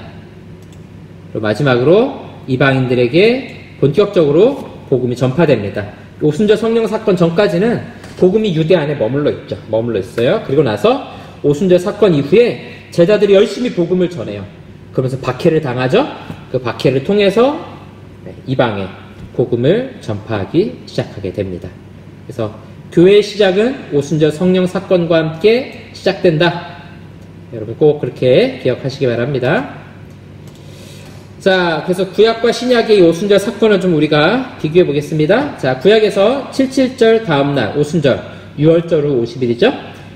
A: 그리고 마지막으로 이방인들에게 본격적으로 복음이 전파됩니다. 오순절 성령 사건 전까지는 복음이 유대 안에 머물러 있어요. 그리고 나서 오순절 사건 이후에 제자들이 열심히 복음을 전해요. 그러면서 박해를 당하죠. 그 박해를 통해서 이방에 복음을 전파하기 시작하게 됩니다. 그래서 교회의 시작은 오순절 성령 사건과 함께 시작된다. 여러분 꼭 그렇게 기억하시기 바랍니다. 자, 그래서 구약과 신약의 이 오순절 사건을 좀 우리가 비교해 보겠습니다. 자, 구약에서 77절 다음날 오순절 6월절 후 50일이죠.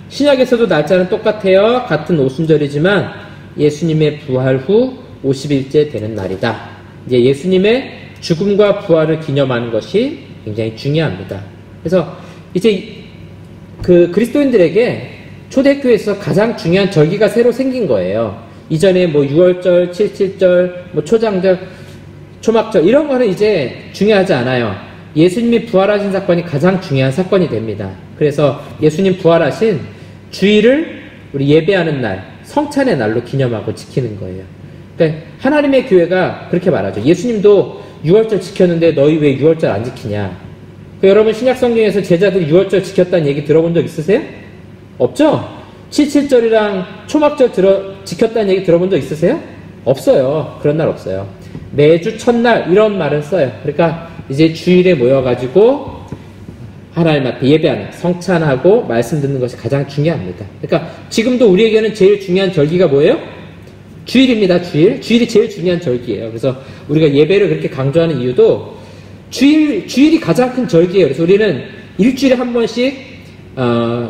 A: 신약에서도 날짜는 똑같아요. 같은 오순절이지만 예수님의 부활 후 50일째 되는 날이다. 이제 예수님의 죽음과 부활을 기념하는 것이 굉장히 중요합니다. 그래서 이제 그 그리스도인들에게 초대교회에서 가장 중요한 절기가 새로 생긴 거예요. 이전에 뭐 6월절, 77절, 뭐 초장절, 초막절 이런 거는 이제 중요하지 않아요. 예수님이 부활하신 사건이 가장 중요한 사건이 됩니다. 그래서 예수님 부활하신 주일을 우리 예배하는 날, 성찬의 날로 기념하고 지키는 거예요. 그러니까 하나님의 교회가 그렇게 말하죠. 예수님도 6월절 지켰는데 너희 왜 6월절 안 지키냐? 여러분 신약 성경에서 제자들이 6월절 지켰다는 얘기 들어본 적 있으세요? 없죠? 77절이랑 초막절 지켰다는 얘기 들어본 적 있으세요? 없어요. 그런 날 없어요. 매주 첫날 이런 말은 써요. 그러니까 이제 주일에 모여가지고 하나님 앞에 예배하는, 성찬하고 말씀 듣는 것이 가장 중요합니다. 그러니까 지금도 우리에게는 제일 중요한 절기가 뭐예요? 주일입니다. 주일이 제일 중요한 절기예요. 그래서 우리가 예배를 그렇게 강조하는 이유도 주일이 가장 큰 절기예요. 그래서 우리는 일주일에 한 번씩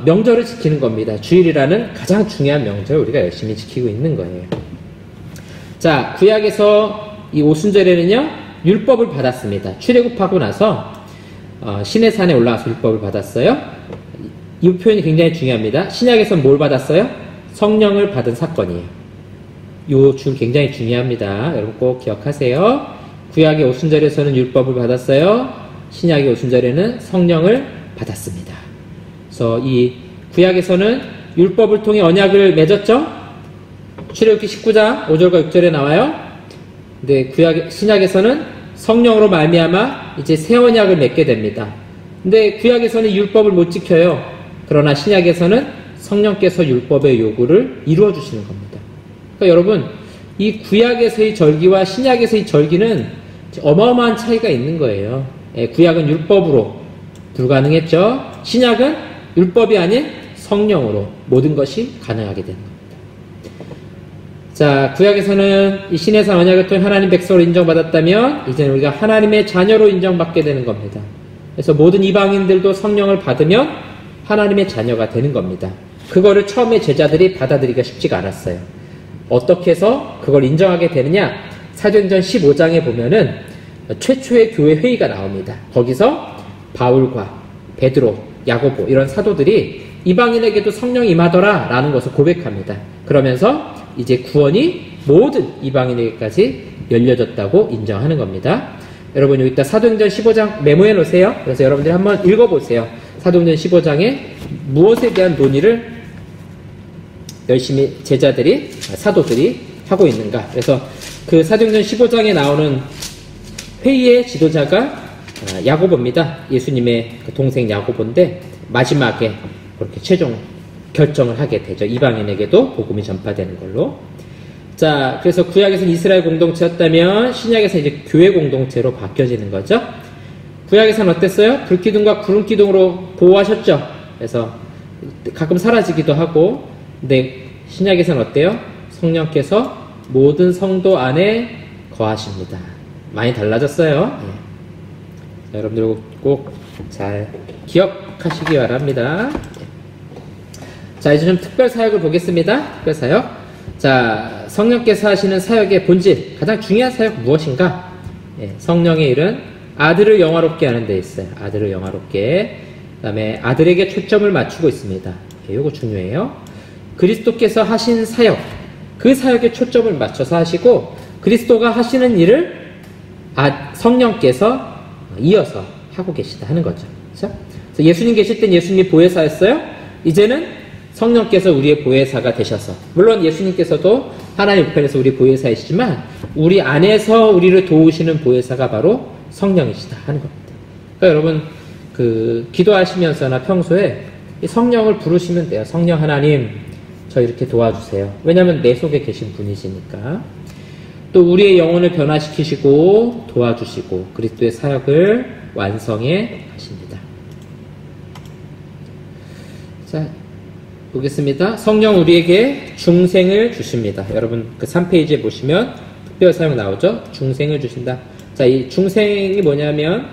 A: 명절을 지키는 겁니다. 주일이라는 가장 중요한 명절을 우리가 열심히 지키고 있는 거예요. 자, 구약에서 이 오순절에는요 율법을 받았습니다. 출애굽하고 나서 시내산에 올라가서 율법을 받았어요. 이 표현이 굉장히 중요합니다. 신약에서는 뭘 받았어요? 성령을 받은 사건이에요. 이 줄 굉장히 중요합니다. 여러분 꼭 기억하세요. 구약의 오순절에서는 율법을 받았어요. 신약의 오순절에는 성령을 받았습니다. 그래서 이 구약에서는 율법을 통해 언약을 맺었죠. 출애굽기 19장 5절과 6절에 나와요. 근데 신약에서는 성령으로 말미암아 이제 새 언약을 맺게 됩니다. 근데 구약에서는 율법을 못 지켜요. 그러나 신약에서는 성령께서 율법의 요구를 이루어 주시는 겁니다. 그러니까 여러분, 이 구약에서의 절기와 신약에서의 절기는 어마어마한 차이가 있는 거예요. 구약은 율법으로 불가능했죠. 신약은 율법이 아닌 성령으로 모든 것이 가능하게 되는 겁니다. 자, 구약에서는 이 시내산 언약을 통해 하나님 백성으로 인정받았다면 이제는 우리가 하나님의 자녀로 인정받게 되는 겁니다. 그래서 모든 이방인들도 성령을 받으면 하나님의 자녀가 되는 겁니다. 그거를 처음에 제자들이 받아들이기가 쉽지가 않았어요. 어떻게 해서 그걸 인정하게 되느냐? 사도행전 15장에 보면은 최초의 교회 회의가 나옵니다. 거기서 바울과 베드로, 야고보 이런 사도들이 이방인에게도 성령이 임하더라 라는 것을 고백합니다. 그러면서 이제 구원이 모든 이방인에게까지 열려졌다고 인정하는 겁니다. 여러분 여기다 사도행전 15장 메모해 놓으세요. 그래서 여러분들이 한번 읽어보세요. 사도행전 15장에 무엇에 대한 논의를 열심히 제자들이, 사도들이 하고 있는가. 그래서 그 사도행전 15장에 나오는 회의의 지도자가 야고보입니다. 예수님의 그 동생 야고보인데 마지막에 그렇게 최종 결정을 하게 되죠. 이방인에게도 복음이 전파되는 걸로. 자, 그래서 구약에서는 이스라엘 공동체였다면 신약에서는 이제 교회 공동체로 바뀌어지는 거죠. 구약에서는 어땠어요? 불기둥과 구름기둥으로 보호하셨죠. 그래서 가끔 사라지기도 하고. 근데 신약에서는 어때요? 성령께서 모든 성도 안에 거하십니다. 많이 달라졌어요. 자, 여러분들 꼭 잘 기억하시기 바랍니다. 자, 이제 좀 특별 사역을 보겠습니다. 특별 사역. 자, 성령께서 하시는 사역의 본질, 가장 중요한 사역 무엇인가? 성령의 일은 아들을 영화롭게 하는 데 있어요. 아들을 영화롭게. 그 다음에 아들에게 초점을 맞추고 있습니다. 이거 중요해요. 그리스도께서 하신 사역, 그 사역에 초점을 맞춰서 하시고 그리스도가 하시는 일을 성령께서 이어서 하고 계시다 하는 거죠. 그렇죠? 그래서 예수님 계실 땐 예수님이 보혜사였어요. 이제는 성령께서 우리의 보혜사가 되셔서, 물론 예수님께서도 하나님 우편에서 우리 보혜사이시지만 우리 안에서 우리를 도우시는 보혜사가 바로 성령이시다 하는 겁니다. 그러니까 여러분 기도하시면서나 평소에 이 성령을 부르시면 돼요. 성령 하나님 저 이렇게 도와주세요. 왜냐하면 내 속에 계신 분이시니까. 또 우리의 영혼을 변화시키시고 도와주시고 그리스도의 사역을 완성해 가십니다. 자, 보겠습니다. 성령 우리에게 중생을 주십니다. 여러분 그 3페이지에 보시면 특별 사역 나오죠? 중생을 주신다. 자, 이 중생이 뭐냐면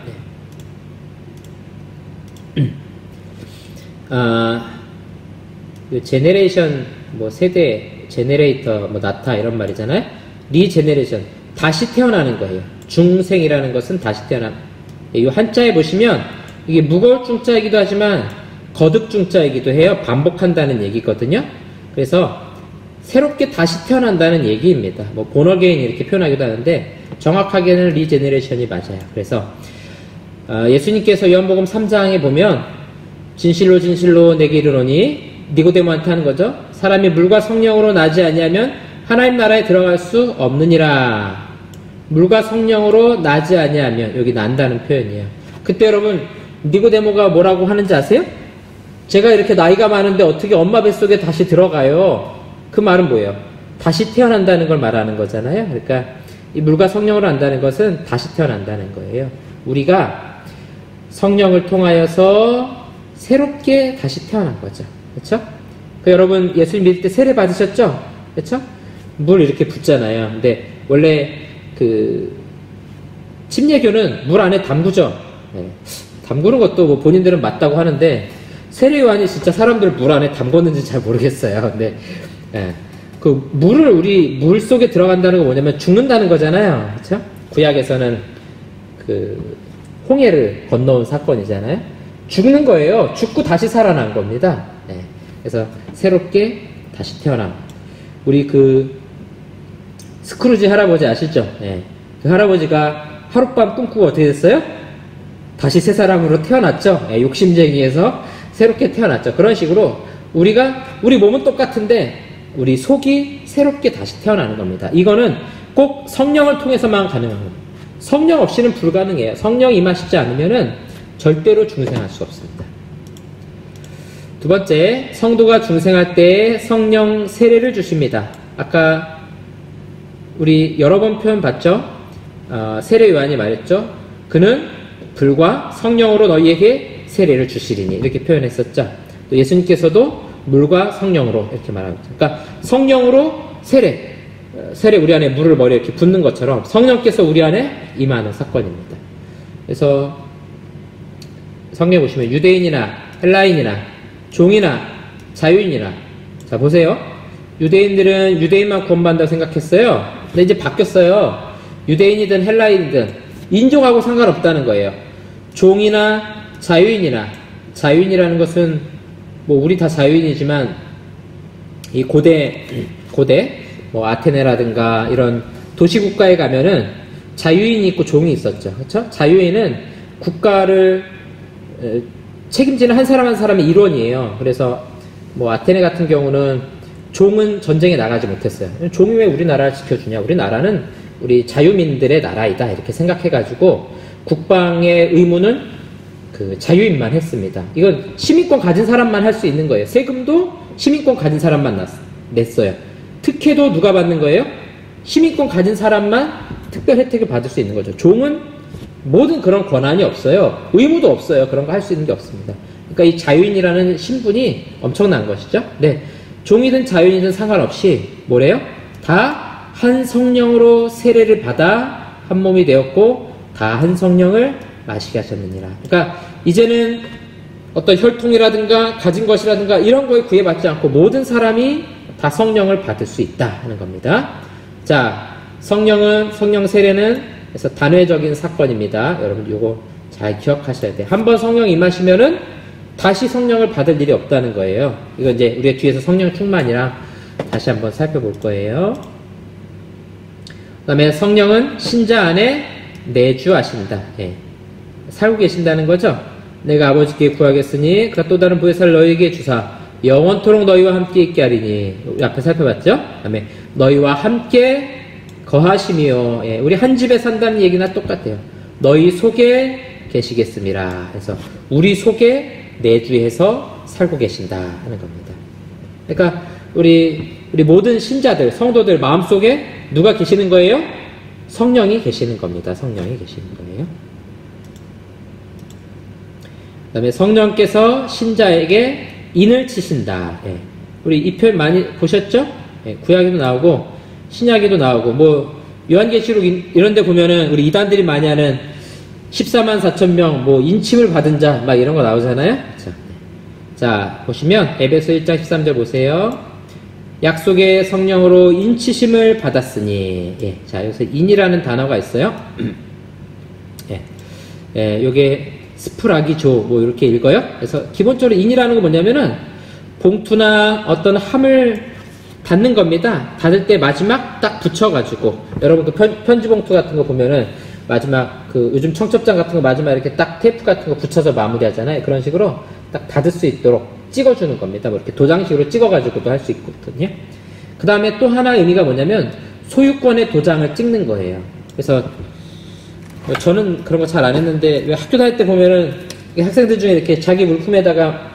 A: 제네레이션 세대 제네레이터 나타 이런 말이잖아요. 리제네레이션 다시 태어나는 거예요. 중생이라는 것은 다시 태어남. 이 한자에 보시면 이게 무거울 중자이기도 하지만 거듭 중자이기도 해요. 반복한다는 얘기거든요. 그래서 새롭게 다시 태어난다는 얘기입니다. 본어게인 이렇게 표현하기도 하는데 정확하게는 리제네레이션이 맞아요. 그래서 예수님께서 요한복음 3장에 보면 진실로 진실로 내게 이르노니 니고데모한테 하는 거죠. 사람이 물과 성령으로 나지 아니하면 하나님 나라에 들어갈 수 없느니라. 물과 성령으로 나지 아니하면, 여기 난다는 표현이에요. 그때 여러분 니고데모가 뭐라고 하는지 아세요? 제가 이렇게 나이가 많은데 어떻게 엄마 뱃속에 다시 들어가요? 그 말은 뭐예요? 다시 태어난다는 걸 말하는 거잖아요. 그러니까 이 물과 성령으로 한다는 것은 다시 태어난다는 거예요. 우리가 성령을 통하여서 새롭게 다시 태어난 거죠. 그렇죠? 여러분 예수님 믿을 때 세례 받으셨죠? 그렇죠? 물 이렇게 붓잖아요. 근데 원래 침례교는 물 안에 담그죠. 담그는 것도 본인들은 맞다고 하는데 세례 요한이 진짜 사람들 물 안에 담궜는지 잘 모르겠어요. 근데 그 물을 우리 물 속에 들어간다는 건 뭐냐면 죽는다는 거잖아요. 그렇죠? 구약에서는 홍해를 건너온 사건이잖아요. 죽는 거예요. 죽고 다시 살아난 겁니다. 네. 그래서 새롭게 다시 태어남. 우리 그 스크루지 할아버지 아시죠? 네. 그 할아버지가 하룻밤 꿈꾸고 어떻게 됐어요? 다시 새 사람으로 태어났죠. 네. 욕심쟁이에서 새롭게 태어났죠. 그런 식으로 우리 몸은 똑같은데 우리 속이 새롭게 다시 태어나는 겁니다. 이거는 꼭 성령을 통해서만 가능한 겁니다. 성령 없이는 불가능해요. 성령 임하시지 않으면은 절대로 중생할 수 없습니다. 두 번째, 성도가 중생할 때 성령 세례를 주십니다. 아까 우리 여러 번 표현 봤죠? 세례 요한이 말했죠? 그는 불과 성령으로 너희에게 세례를 주시리니 이렇게 표현했었죠. 또 예수님께서도 물과 성령으로 이렇게 말하고 있죠. 그러니까 성령으로 세례 우리 안에 물을 머리에 이렇게 붓는 것처럼 성령께서 우리 안에 임하는 사건입니다. 그래서 성경 보시면 유대인이나 헬라인이나 종이나 자유인이나 자 보세요. 유대인들은 유대인만 구원받는다고 생각했어요. 근데 이제 바뀌었어요. 유대인이든 헬라인이든 인종하고 상관없다는 거예요. 종이나 자유인이라는 것은 뭐 우리 다 자유인이지만 이 고대 뭐 아테네라든가 이런 도시국가에 가면은 자유인이 있고 종이 있었죠. 그렇죠? 자유인은 국가를 책임지는 한 사람 한 사람의 일원이에요. 그래서 뭐 아테네 같은 경우는 종은 전쟁에 나가지 못했어요. 종이 왜 우리나라를 지켜주냐? 우리나라는 우리 자유민들의 나라이다 이렇게 생각해가지고 국방의 의무는 그 자유인만 했습니다. 이건 시민권 가진 사람만 할 수 있는 거예요. 세금도 시민권 가진 사람만 냈어요. 특혜도 누가 받는 거예요? 시민권 가진 사람만 특별 혜택을 받을 수 있는 거죠. 종은 모든 그런 권한이 없어요. 의무도 없어요. 그런 거 할 수 있는 게 없습니다. 그러니까 이 자유인이라는 신분이 엄청난 것이죠. 네. 종이든 자유인이든 상관없이 뭐래요? 다 한 성령으로 세례를 받아 한 몸이 되었고 다 한 성령을 마시게 하셨느니라. 그러니까 이제는 어떤 혈통이라든가 가진 것이라든가 이런 거에 구애받지 않고 모든 사람이 다 성령을 받을 수 있다 하는 겁니다. 자, 성령 세례는 그래서 단회적인 사건입니다. 여러분 이거 잘 기억하셔야 돼요. 한번 성령 임하시면은 다시 성령을 받을 일이 없다는 거예요. 이거 이제 우리가 뒤에서 성령 충만이랑 다시 한번 살펴볼 거예요. 그 다음에 성령은 신자 안에 내주하신다. 예. 살고 계신다는 거죠. 내가 아버지께 구하겠으니 그가 또 다른 보혜사를 너희에게 주사 영원토록 너희와 함께 있게 하리니 앞에 살펴봤죠. 그 다음에 너희와 함께 거하시며 예. 우리 한 집에 산다는 얘기나 똑같아요. 너희 속에 계시겠습니다. 그래서 우리 속에 내주해서 살고 계신다 하는 겁니다. 그러니까 우리 모든 신자들, 성도들 마음속에 누가 계시는 거예요? 성령이 계시는 겁니다. 성령이 계시는 거예요. 그 다음에 성령께서 신자에게 인을 치신다. 예. 우리 이 표현 많이 보셨죠? 예. 구약에도 나오고 신약에도 나오고 뭐 요한계시록 이런 데 보면은 우리 이단들이 많이 하는 14만 4천 명 뭐 인침을 받은 자 막 이런 거 나오잖아요. 자 보시면 에베소 1장 13절 보세요. 약속의 성령으로 인치심을 받았으니 예, 자 여기서 인이라는 단어가 있어요. 예, 요게 스프라기조 뭐 이렇게 읽어요. 그래서 기본적으로 인이라는 건 뭐냐면은 봉투나 어떤 함을 닫는 겁니다. 닫을 때 마지막 딱 붙여가지고 여러분 그 편지 봉투 같은 거 보면은 마지막 그 요즘 청첩장 같은 거 마지막 이렇게 딱 테이프 같은 거 붙여서 마무리하잖아요. 그런 식으로 딱 닫을 수 있도록 찍어주는 겁니다. 뭐 이렇게 도장식으로 찍어가지고도 할 수 있거든요. 그 다음에 또 하나의 의미가 뭐냐면 소유권의 도장을 찍는 거예요. 그래서 저는 그런 거 잘 안 했는데 왜 학교 다닐 때 보면은 학생들 중에 이렇게 자기 물품에다가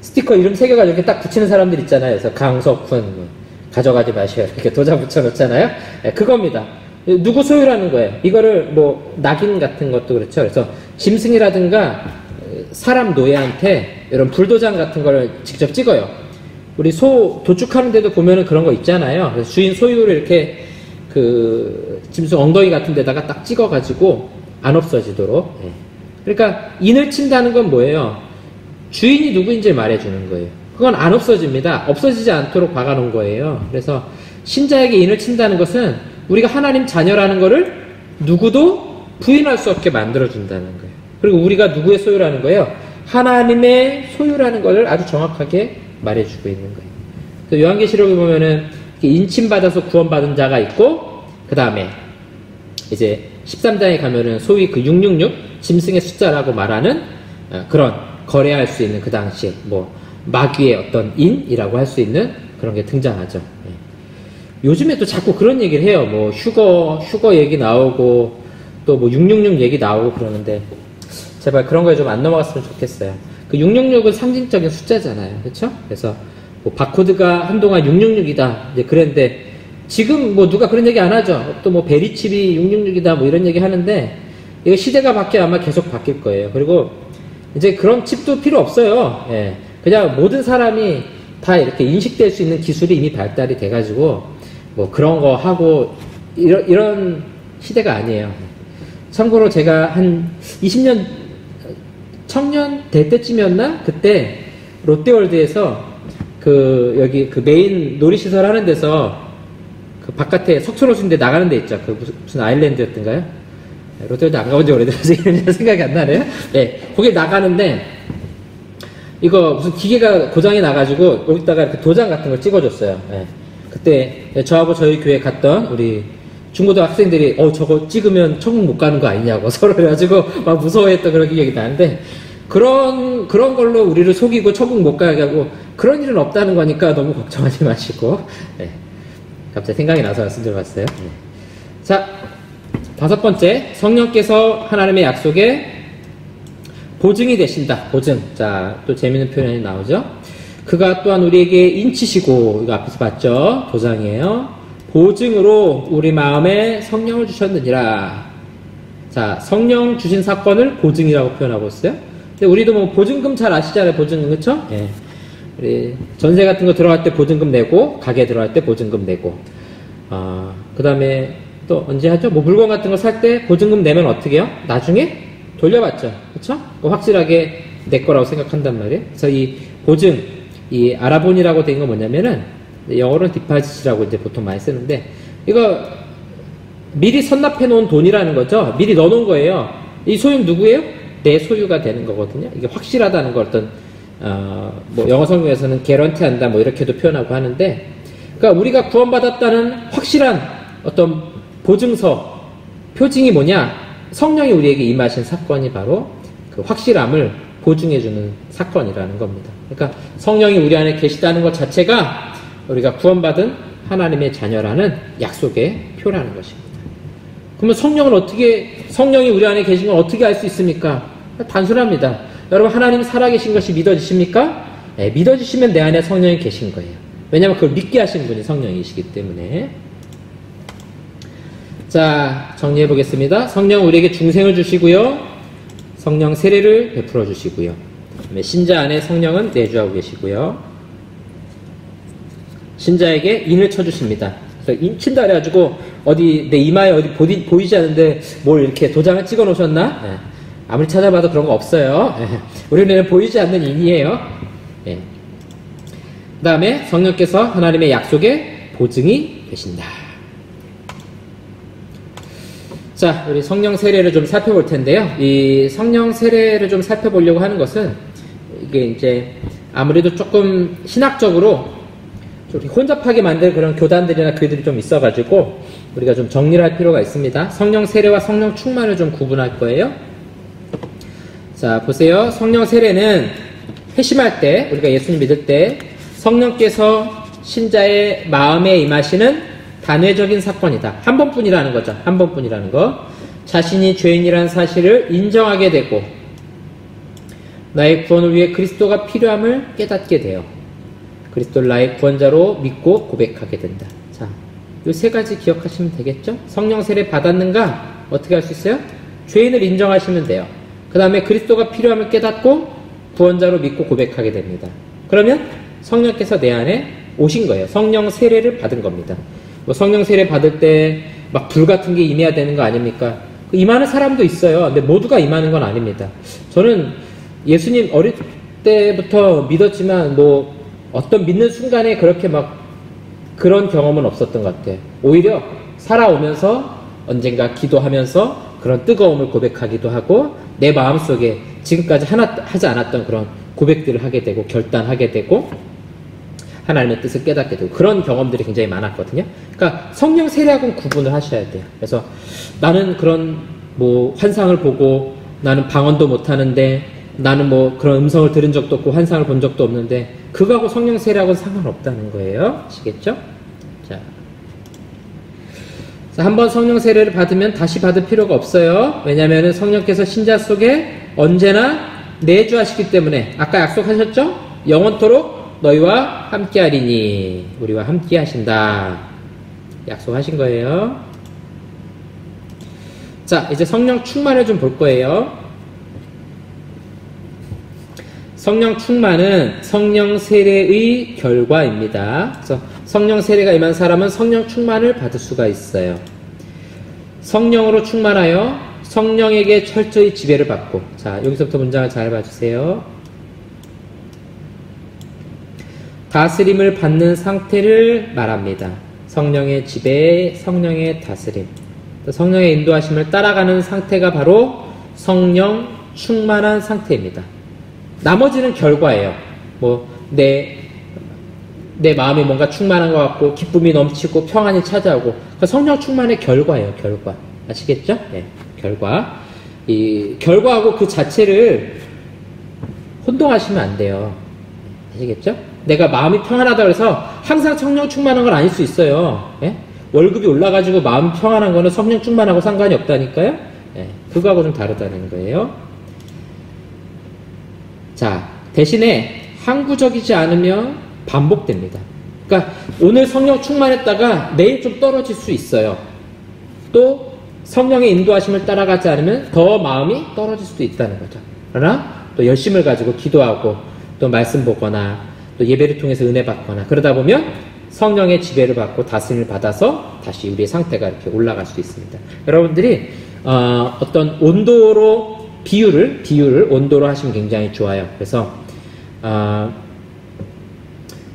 A: 스티커 이름 새겨가지고 이렇게 딱 붙이는 사람들 있잖아요. 그래서 강석훈 가져가지 마셔요. 이렇게 도장 붙여놓잖아요. 네, 그겁니다. 누구 소유라는 거예요. 이거를 뭐 낙인 같은 것도 그렇죠. 그래서 짐승이라든가 사람 노예한테 이런 불도장 같은 거를 직접 찍어요. 우리 소 도축하는 데도 보면은 그런 거 있잖아요. 그래서 주인 소유를 이렇게 그 짐승 엉덩이 같은 데다가 딱 찍어가지고 안 없어지도록. 예. 그러니까 인을 친다는 건 뭐예요? 주인이 누구인지 말해주는 거예요. 그건 안 없어집니다. 없어지지 않도록 박아놓은 거예요. 그래서 신자에게 인을 친다는 것은 우리가 하나님 자녀라는 거를 누구도 부인할 수 없게 만들어준다는 거예요. 그리고 우리가 누구의 소유라는 거예요? 하나님의 소유라는 것을 아주 정확하게 말해주고 있는 거예요. 그래서 요한계시록에 보면은 인침받아서 구원받은 자가 있고, 그 다음에 이제 13장에 가면은 소위 그 666 짐승의 숫자라고 말하는 그런 거래할 수 있는 그 당시에 뭐 마귀의 어떤 인이라고 할 수 있는 그런 게 등장하죠. 요즘에 또 자꾸 그런 얘기를 해요. 뭐 휴거 얘기 나오고 또 뭐 666 얘기 나오고 그러는데 제발 그런 거에 좀 안 넘어갔으면 좋겠어요. 그 666은 상징적인 숫자잖아요. 그렇죠? 그래서 뭐 바코드가 한동안 666이다 이제 그랬는데 지금 뭐 누가 그런 얘기 안 하죠. 또 뭐 베리칩이 666이다 뭐 이런 얘기 하는데 이거 시대가 바뀌어 아마 계속 바뀔 거예요. 그리고 이제 그런 칩도 필요 없어요. 예. 그냥 모든 사람이 다 이렇게 인식될 수 있는 기술이 이미 발달이 돼가지고 뭐 그런 거 하고 이런 시대가 아니에요. 참고로 제가 한 20년 청년 될 때쯤이었나? 그때 롯데월드에서 그 여기 그 메인 놀이시설 하는 데서 그 바깥에 석촌호수인데 나가는 데 있죠. 그 무슨 아일랜드였던가요? 롯데월드 안 가본 지 오래돼서 이런 생각이 안 나네요. 네, 거기 나가는데 이거 무슨 기계가 고장이 나가지고 여기다가 이렇게 도장 같은 걸 찍어줬어요. 네. 그때 저하고 저희 교회 갔던 우리 중고등 학생들이 저거 찍으면 천국 못 가는 거 아니냐고 서로 해가지고 막 무서워했던 그런 기억이 나는데 그런 걸로 우리를 속이고 천국 못 가게 하고 그런 일은 없다는 거니까 너무 걱정하지 마시고. 네. 갑자기 생각이 나서 말씀드려봤어요. 네. 자, 5번째, 성령께서 하나님의 약속에 보증이 되신다. 보증. 자, 또 재밌는 표현이 나오죠. 그가 또한 우리에게 인치시고, 이거 앞에서 봤죠? 도장이에요. 보증으로 우리 마음에 성령을 주셨느니라. 자, 성령 주신 사건을 보증이라고 표현하고 있어요. 근데 우리도 뭐 보증금 잘 아시잖아요. 보증금, 그쵸? 예. 우리 전세 같은 거 들어갈 때 보증금 내고, 가게 들어갈 때 보증금 내고, 그 다음에 또 언제 하죠? 뭐 물건 같은 거 살 때 보증금 내면 어떻게 해요? 나중에 돌려받죠. 그쵸? 확실하게 내 거라고 생각한단 말이에요. 그래서 이 보증, 이 아라본이라고 된 건 뭐냐면은, 영어로는 디파짓이라고 이제 보통 많이 쓰는데, 이거 미리 선납해 놓은 돈이라는 거죠. 미리 넣어 놓은 거예요. 이 소유는 누구예요? 내 소유가 되는 거거든요. 이게 확실하다는 걸 어떤, 뭐 영어 성경에서는 개런티 한다 뭐 이렇게도 표현하고 하는데, 그러니까 우리가 구원받았다는 확실한 어떤 보증서, 표징이 뭐냐? 성령이 우리에게 임하신 사건이 바로 그 확실함을 보증해주는 사건이라는 겁니다. 그러니까 성령이 우리 안에 계시다는 것 자체가 우리가 구원받은 하나님의 자녀라는 약속의 표라는 것입니다. 그러면 성령이 우리 안에 계신 걸 어떻게 알 수 있습니까? 단순합니다. 여러분, 하나님 살아계신 것이 믿어지십니까? 네, 믿어지시면 내 안에 성령이 계신 거예요. 왜냐하면 그걸 믿게 하신 분이 성령이시기 때문에. 자, 정리해 보겠습니다. 성령 우리에게 중생을 주시고요. 성령 세례를 베풀어 주시고요. 그다음에 신자 안에 성령은 내주하고 계시고요. 신자에게 인을 쳐주십니다. 그래서 인 친다 그래가지고 어디 내 이마에 어디 보이지 않는데 뭘 이렇게 도장을 찍어 놓으셨나? 네. 아무리 찾아봐도 그런 거 없어요. 네. 우리는 보이지 않는 인이에요. 네. 그 다음에 성령께서 하나님의 약속에 보증이 되신다. 자, 우리 성령 세례를 좀 살펴볼 텐데요. 이 성령 세례를 좀 살펴보려고 하는 것은 이게 이제 아무래도 조금 신학적으로 좀 혼잡하게 만들 그런 교단들이나 글들이 좀 있어가지고 우리가 좀 정리를 할 필요가 있습니다. 성령 세례와 성령 충만을 좀 구분할 거예요. 자, 보세요. 성령 세례는 회심할 때, 우리가 예수님 믿을 때 성령께서 신자의 마음에 임하시는 단회적인 사건이다. 한 번뿐이라는 거죠. 한 번뿐이라는 거. 자신이 죄인이라는 사실을 인정하게 되고 나의 구원을 위해 그리스도가 필요함을 깨닫게 돼요. 그리스도를 나의 구원자로 믿고 고백하게 된다. 자, 이 세 가지 기억하시면 되겠죠? 성령 세례 받았는가? 어떻게 할 수 있어요? 죄인을 인정하시면 돼요. 그 다음에 그리스도가 필요함을 깨닫고 구원자로 믿고 고백하게 됩니다. 그러면 성령께서 내 안에 오신 거예요. 성령 세례를 받은 겁니다. 뭐 성령 세례 받을 때 막 불 같은 게 임해야 되는 거 아닙니까? 임하는 사람도 있어요. 근데 모두가 임하는 건 아닙니다. 저는 예수님 어릴 때부터 믿었지만 뭐 어떤 믿는 순간에 그렇게 막 그런 경험은 없었던 것 같아요. 오히려 살아오면서 언젠가 기도하면서 그런 뜨거움을 고백하기도 하고 내 마음속에 지금까지 하지 않았던 그런 고백들을 하게 되고 결단하게 되고 하나님의 뜻을 깨닫게 되고 그런 경험들이 굉장히 많았거든요. 그러니까 성령 세례하고는 구분을 하셔야 돼요. 그래서 나는 그런 뭐 환상을 보고 나는 방언도 못하는데 나는 뭐 그런 음성을 들은 적도 없고 환상을 본 적도 없는데 그거하고 성령 세례하고는 상관없다는 거예요. 아시겠죠? 자, 한번 성령 세례를 받으면 다시 받을 필요가 없어요. 왜냐하면 성령께서 신자 속에 언제나 내주하시기 때문에 아까 약속하셨죠? 영원토록 너희와 함께하리니 우리와 함께 하신다 약속하신 거예요. 자, 이제 성령 충만을 좀 볼 거예요. 성령 충만은 성령 세례의 결과입니다. 그래서 성령 세례가 임한 사람은 성령 충만을 받을 수가 있어요. 성령으로 충만하여 성령에게 철저히 지배를 받고, 자, 여기서부터 문장을 잘 봐주세요. 다스림을 받는 상태를 말합니다. 성령의 지배, 성령의 다스림, 성령의 인도하심을 따라가는 상태가 바로 성령 충만한 상태입니다. 나머지는 결과예요. 뭐 내 마음이 뭔가 충만한 것 같고 기쁨이 넘치고 평안이 찾아오고 그 성령 충만의 결과예요. 결과. 아시겠죠? 네, 결과. 이 결과하고 그 자체를 혼동하시면 안 돼요. 아시겠죠? 내가 마음이 평안하다 그래서 항상 성령 충만한 건 아닐 수 있어요. 예? 월급이 올라가지고 마음 평안한 거는 성령 충만하고 상관이 없다니까요. 예, 그거하고 좀 다르다는 거예요. 자, 대신에 항구적이지 않으면 반복됩니다. 그러니까 오늘 성령 충만했다가 내일 좀 떨어질 수 있어요. 또 성령의 인도하심을 따라가지 않으면 더 마음이 떨어질 수도 있다는 거죠. 그러나 또 열심을 가지고 기도하고 또 말씀 보거나 또 예배를 통해서 은혜 받거나 그러다 보면 성령의 지배를 받고 다스림을 받아서 다시 우리의 상태가 이렇게 올라갈 수 있습니다. 여러분들이 어떤 온도로 비율을 온도로 하시면 굉장히 좋아요. 그래서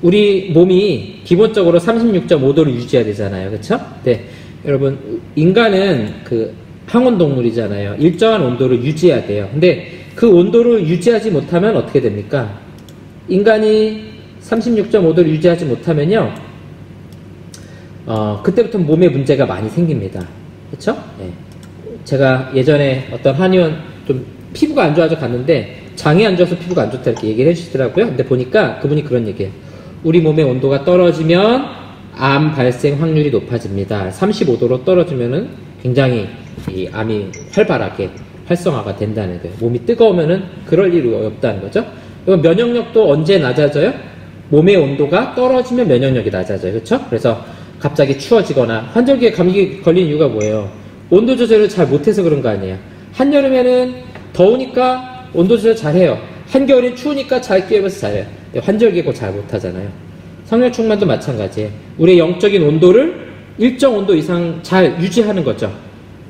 A: 우리 몸이 기본적으로 36.5도를 유지해야 되잖아요. 그렇죠? 네. 여러분, 인간은 그 항온동물이잖아요. 일정한 온도를 유지해야 돼요. 근데 그 온도를 유지하지 못하면 어떻게 됩니까? 인간이 36.5도를 유지하지 못하면요, 그때부터 몸에 문제가 많이 생깁니다. 그렇죠? 네. 제가 예전에 어떤 한의원 좀 피부가 안 좋아서 갔는데 장이 안 좋아서 피부가 안 좋다 이렇게 얘기를 해주시더라고요. 근데 보니까 그분이 그런 얘기예요. 우리 몸의 온도가 떨어지면 암 발생 확률이 높아집니다. 35도로 떨어지면은 굉장히 이 암이 활발하게 활성화가 된다는 거예요. 몸이 뜨거우면은 그럴 일이 없다는 거죠. 그럼 면역력도 언제 낮아져요? 몸의 온도가 떨어지면 면역력이 낮아져요. 그렇죠? 그래서 갑자기 추워지거나 환절기에 감기 걸리는 이유가 뭐예요? 온도 조절을 잘 못해서 그런 거 아니에요. 한여름에는 더우니까 온도 조절 잘해요. 한겨울엔 추우니까 잘 끼워서 잘해요. 환절기고 잘 못하잖아요. 성령 충만도 마찬가지예요. 우리의 영적인 온도를 일정 온도 이상 잘 유지하는 거죠.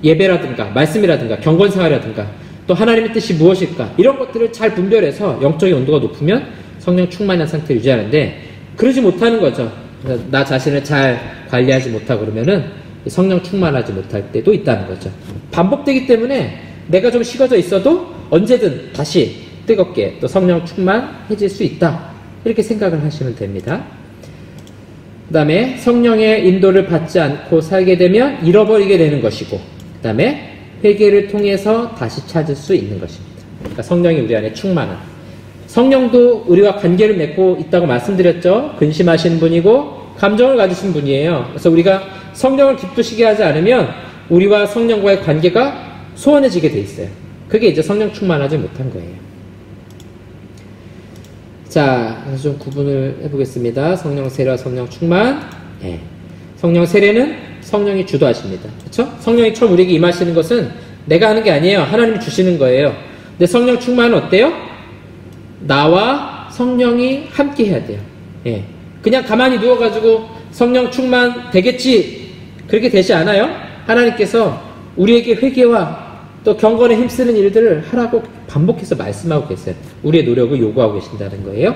A: 예배라든가 말씀이라든가 경건생활이라든가 또 하나님의 뜻이 무엇일까 이런 것들을 잘 분별해서 영적인 온도가 높으면 성령 충만한 상태를 유지하는데 그러지 못하는 거죠. 나 자신을 잘 관리하지 못하고 그러면은 성령 충만하지 못할 때도 있다는 거죠. 반복되기 때문에 내가 좀 식어져 있어도 언제든 다시 뜨겁게 또 성령 충만해질 수 있다. 이렇게 생각을 하시면 됩니다. 그 다음에 성령의 인도를 받지 않고 살게 되면 잃어버리게 되는 것이고 그 다음에 회개를 통해서 다시 찾을 수 있는 것입니다. 그러니까 성령이 우리 안에 충만한 성령도 우리와 관계를 맺고 있다고 말씀드렸죠. 근심하시는 분이고 감정을 가지신 분이에요. 그래서 우리가 성령을 기쁘시게 하지 않으면 우리와 성령과의 관계가 소원해지게 돼 있어요. 그게 이제 성령 충만하지 못한 거예요. 자, 그래서 좀 구분을 해보겠습니다. 성령 세례와 성령 충만. 네. 성령 세례는 성령이 주도하십니다. 그렇죠? 성령이 처음 우리에게 임하시는 것은 내가 하는 게 아니에요. 하나님이 주시는 거예요. 근데 성령 충만은 어때요? 나와 성령이 함께 해야 돼요. 예. 그냥 가만히 누워가지고 성령 충만 되겠지 그렇게 되지 않아요. 하나님께서 우리에게 회개와 또 경건에 힘쓰는 일들을 하라고 반복해서 말씀하고 계세요. 우리의 노력을 요구하고 계신다는 거예요.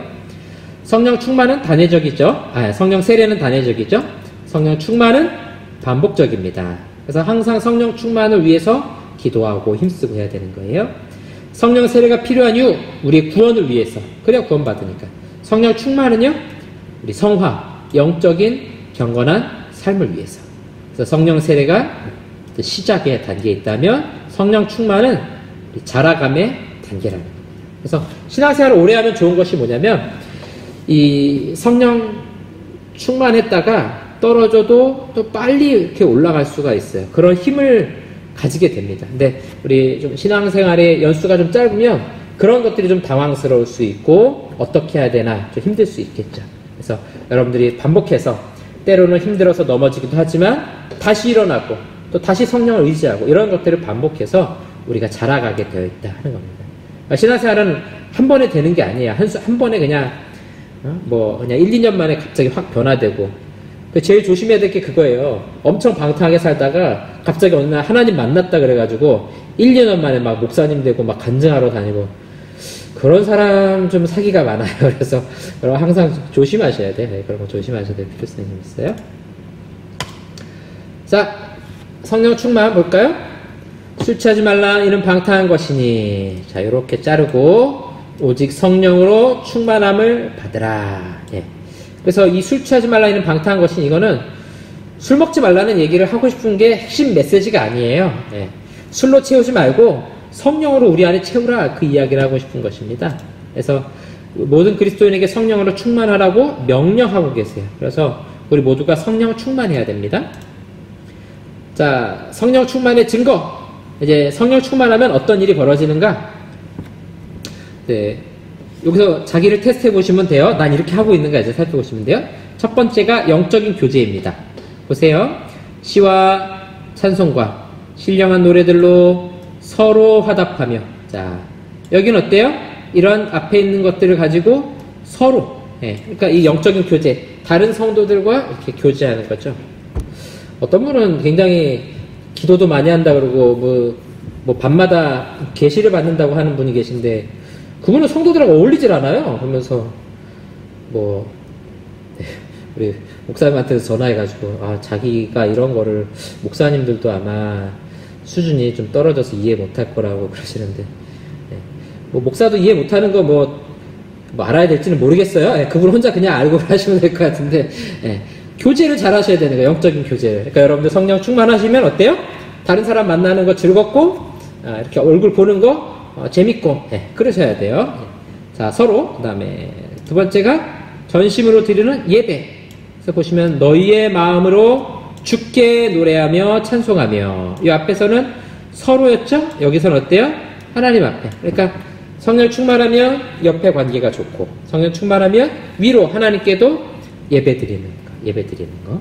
A: 성령 충만은 단회적이죠. 성령 세례는 단회적이죠. 성령 충만은 반복적입니다. 그래서 항상 성령 충만을 위해서 기도하고 힘쓰고 해야 되는 거예요. 성령 세례가 필요한 이유, 우리의 구원을 위해서. 그래야 구원받으니까. 성령 충만은요, 우리 성화, 영적인 경건한 삶을 위해서. 그래서 성령 세례가 시작의 단계에 있다면 성령 충만은 우리 자라감의 단계라는 거예요. 그래서 신앙생활을 오래 하면 좋은 것이 뭐냐면 이 성령 충만했다가 떨어져도 또 빨리 이렇게 올라갈 수가 있어요. 그런 힘을 가지게 됩니다. 근데 우리 좀 신앙생활의 연수가 좀 짧으면 그런 것들이 좀 당황스러울 수 있고 어떻게 해야 되나 좀 힘들 수 있겠죠. 그래서 여러분들이 반복해서 때로는 힘들어서 넘어지기도 하지만 다시 일어나고 또 다시 성령을 의지하고 이런 것들을 반복해서 우리가 자라가게 되어 있다 하는 겁니다. 신앙생활은 한 번에 되는 게 아니에요. 한 번에 그냥 그냥 1, 2년 만에 갑자기 확 변화되고. 제일 조심해야 될 게 그거예요. 엄청 방탕하게 살다가 갑자기 어느 날 하나님 만났다 그래가지고 1, 2년 만에 막 목사님 되고 막 간증하러 다니고 그런 사람 좀 사기가 많아요. 그래서 여러분 항상 조심하셔야 돼. 네, 그런 거 조심하셔야 될 필요성이 있어요. 자, 성령 충만 볼까요? 술 취하지 말라 이는 방탕한 것이니. 자, 요렇게 자르고 오직 성령으로 충만함을 받으라. 예. 그래서 이 술 취하지 말라 이는 방탕한 것이니 이거는 술 먹지 말라는 얘기를 하고 싶은 게 핵심 메시지가 아니에요. 예. 술로 채우지 말고 성령으로 우리 안에 채우라, 그 이야기를 하고 싶은 것입니다. 그래서 모든 그리스도인에게 성령으로 충만하라고 명령하고 계세요. 그래서 우리 모두가 성령 충만해야 됩니다. 자, 성령 충만의 증거. 이제 성령 충만하면 어떤 일이 벌어지는가? 네, 여기서 자기를 테스트해 보시면 돼요. 난 이렇게 하고 있는가 이제 살펴보시면 돼요. 첫 번째가 영적인 교제입니다. 보세요. 시와 찬송과 신령한 노래들로 서로 화답하며. 자, 여기는 어때요? 이런 앞에 있는 것들을 가지고 서로, 그러니까 이 영적인 교제, 다른 성도들과 이렇게 교제하는 거죠. 어떤 분은 굉장히 기도도 많이 한다 그러고 뭐 밤마다 계시를 받는다고 하는 분이 계신데 그분은 성도들하고 어울리질 않아요. 그러면서 우리 목사님한테 전화해가지고 자기가 이런 거를 목사님들도 아마 수준이 좀 떨어져서 이해 못할 거라고 그러시는데 목사도 이해 못하는 거 뭐 알아야 될지는 모르겠어요. 그분 혼자 그냥 알고 하시면 될 것 같은데 교제를 잘 하셔야 되는 거예요. 영적인 교제를. 그러니까 여러분들 성령 충만하시면 어때요? 다른 사람 만나는 거 즐겁고 이렇게 얼굴 보는 거 재밌고 그러셔야 돼요. 자, 서로. 그 다음에 두 번째가 전심으로 드리는 예배. 그래서 보시면 너희의 마음으로 주께 노래하며 찬송하며. 이 앞에서는 서로였죠? 여기서는 어때요? 하나님 앞에. 그러니까 성령 충만하면 옆에 관계가 좋고 성령 충만하면 위로 하나님께도 예배 드리는 거.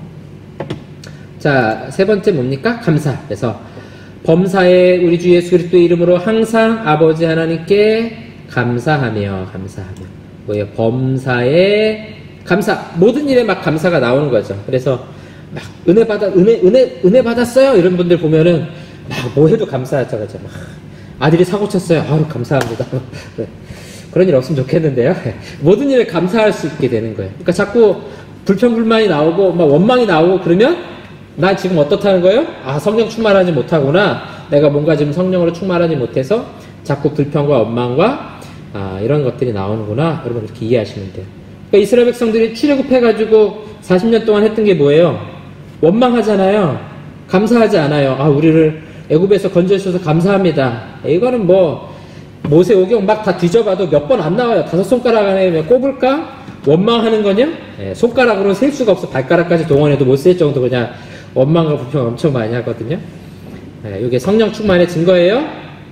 A: 자, 세 번째 뭡니까? 감사. 그래서 범사에 우리 주 예수 그리스도의 이름으로 항상 아버지 하나님께 감사하며. 뭐예요? 범사에 감사. 모든 일에 막 감사가 나오는 거죠. 그래서 막 은혜 받았어요. 이런 분들 보면은 막 뭐 해도 감사하죠. 그죠? 막 아들이 사고 쳤어요. 아유, 감사합니다. 그런 일 없으면 좋겠는데요. 모든 일에 감사할 수 있게 되는 거예요. 그러니까 자꾸 불평불만이 나오고 막 원망이 나오고 그러면 난 지금 어떻다는 거예요? 성령 충만하지 못하구나. 내가 뭔가 지금 성령으로 충만하지 못해서 자꾸 불평과 원망과 이런 것들이 나오는구나. 여러분 그렇게 이해하시면 돼요. 그러니까 이스라엘 백성들이 출애굽해가지고 40년 동안 했던 게 뭐예요? 원망하잖아요. 감사하지 않아요. 우리를 애굽에서 건져주셔서 감사합니다. 이거는 모세오경 막 다 뒤져봐도 몇 번 안 나와요. 5손가락 안에 꼽을까? 원망하는 거냐? 손가락으로는 셀 수가 없어. 발가락까지 동원해도 못 셀 정도 그냥 원망과 불평 엄청 많이 하거든요. 이게 성령 충만의 증거예요.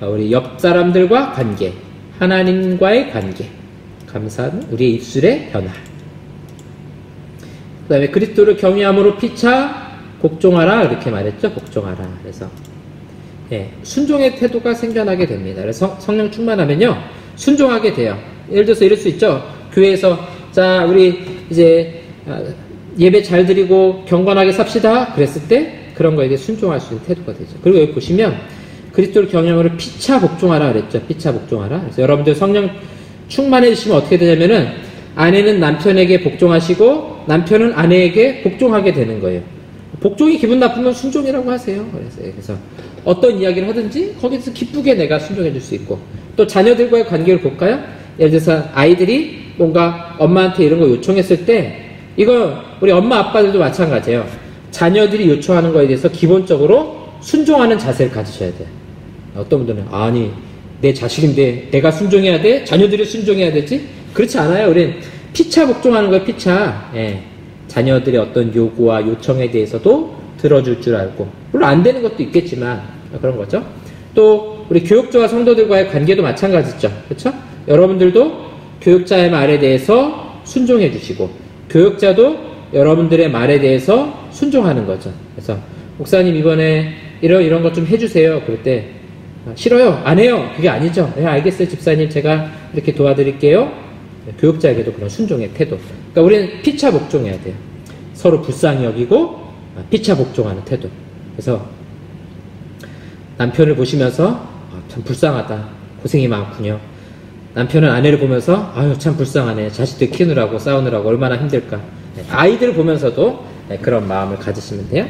A: 우리 옆 사람들과 관계, 하나님과의 관계, 감사는 우리의 입술의 변화. 그 다음에 그리스도를 경외함으로 피차 복종하라 이렇게 말했죠. 복종하라. 그래서 순종의 태도가 생겨나게 됩니다. 그래서 성령 충만하면요 순종하게 돼요. 예를 들어서 이럴 수 있죠. 교회에서 자 우리 이제 예배 잘 드리고 경건하게 삽시다 그랬을 때 그런 거에 순종할 수 있는 태도가 되죠. 그리고 여기 보시면 그리스도를 경외함으로 피차 복종하라 그랬죠. 피차 복종하라. 그래서 여러분들 성령 충만해지시면 어떻게 되냐면은 아내는 남편에게 복종하시고 남편은 아내에게 복종하게 되는 거예요. 복종이 기분 나쁘면 순종이라고 하세요. 그래서 어떤 이야기를 하든지 거기서 기쁘게 내가 순종해 줄 수 있고 또 자녀들과의 관계를 볼까요? 예를 들어서 아이들이 뭔가 엄마한테 이런 거 요청했을 때 이거 우리 엄마 아빠들도 마찬가지예요. 자녀들이 요청하는 거에 대해서 기본적으로 순종하는 자세를 가지셔야 돼요. 어떤 분들은 아니 내 자식인데 내가 순종해야 돼? 자녀들이 순종해야 되지? 그렇지 않아요. 우리는 피차 복종하는 거예요. 피차. 예. 자녀들의 어떤 요구와 요청에 대해서도 들어줄 줄 알고, 물론 안 되는 것도 있겠지만 그런 거죠. 또 우리 교육자와 성도들과의 관계도 마찬가지죠. 그렇죠? 여러분들도 교육자의 말에 대해서 순종해 주시고 교육자도 여러분들의 말에 대해서 순종하는 거죠. 그래서 목사님 이번에 이런 것 좀 해주세요. 그럴 때 싫어요, 안 해요, 그게 아니죠. 네, 알겠어요 집사님, 제가 이렇게 도와드릴게요. 교육자에게도 그런 순종의 태도. 그러니까 우리는 피차 복종해야 돼요. 서로 불쌍히 여기고 피차 복종하는 태도. 그래서 남편을 보시면서 참 불쌍하다, 고생이 많군요. 남편은 아내를 보면서 아유 참 불쌍하네, 자식들 키우느라고 싸우느라고 얼마나 힘들까. 아이들을 보면서도 그런 마음을 가지시면 돼요.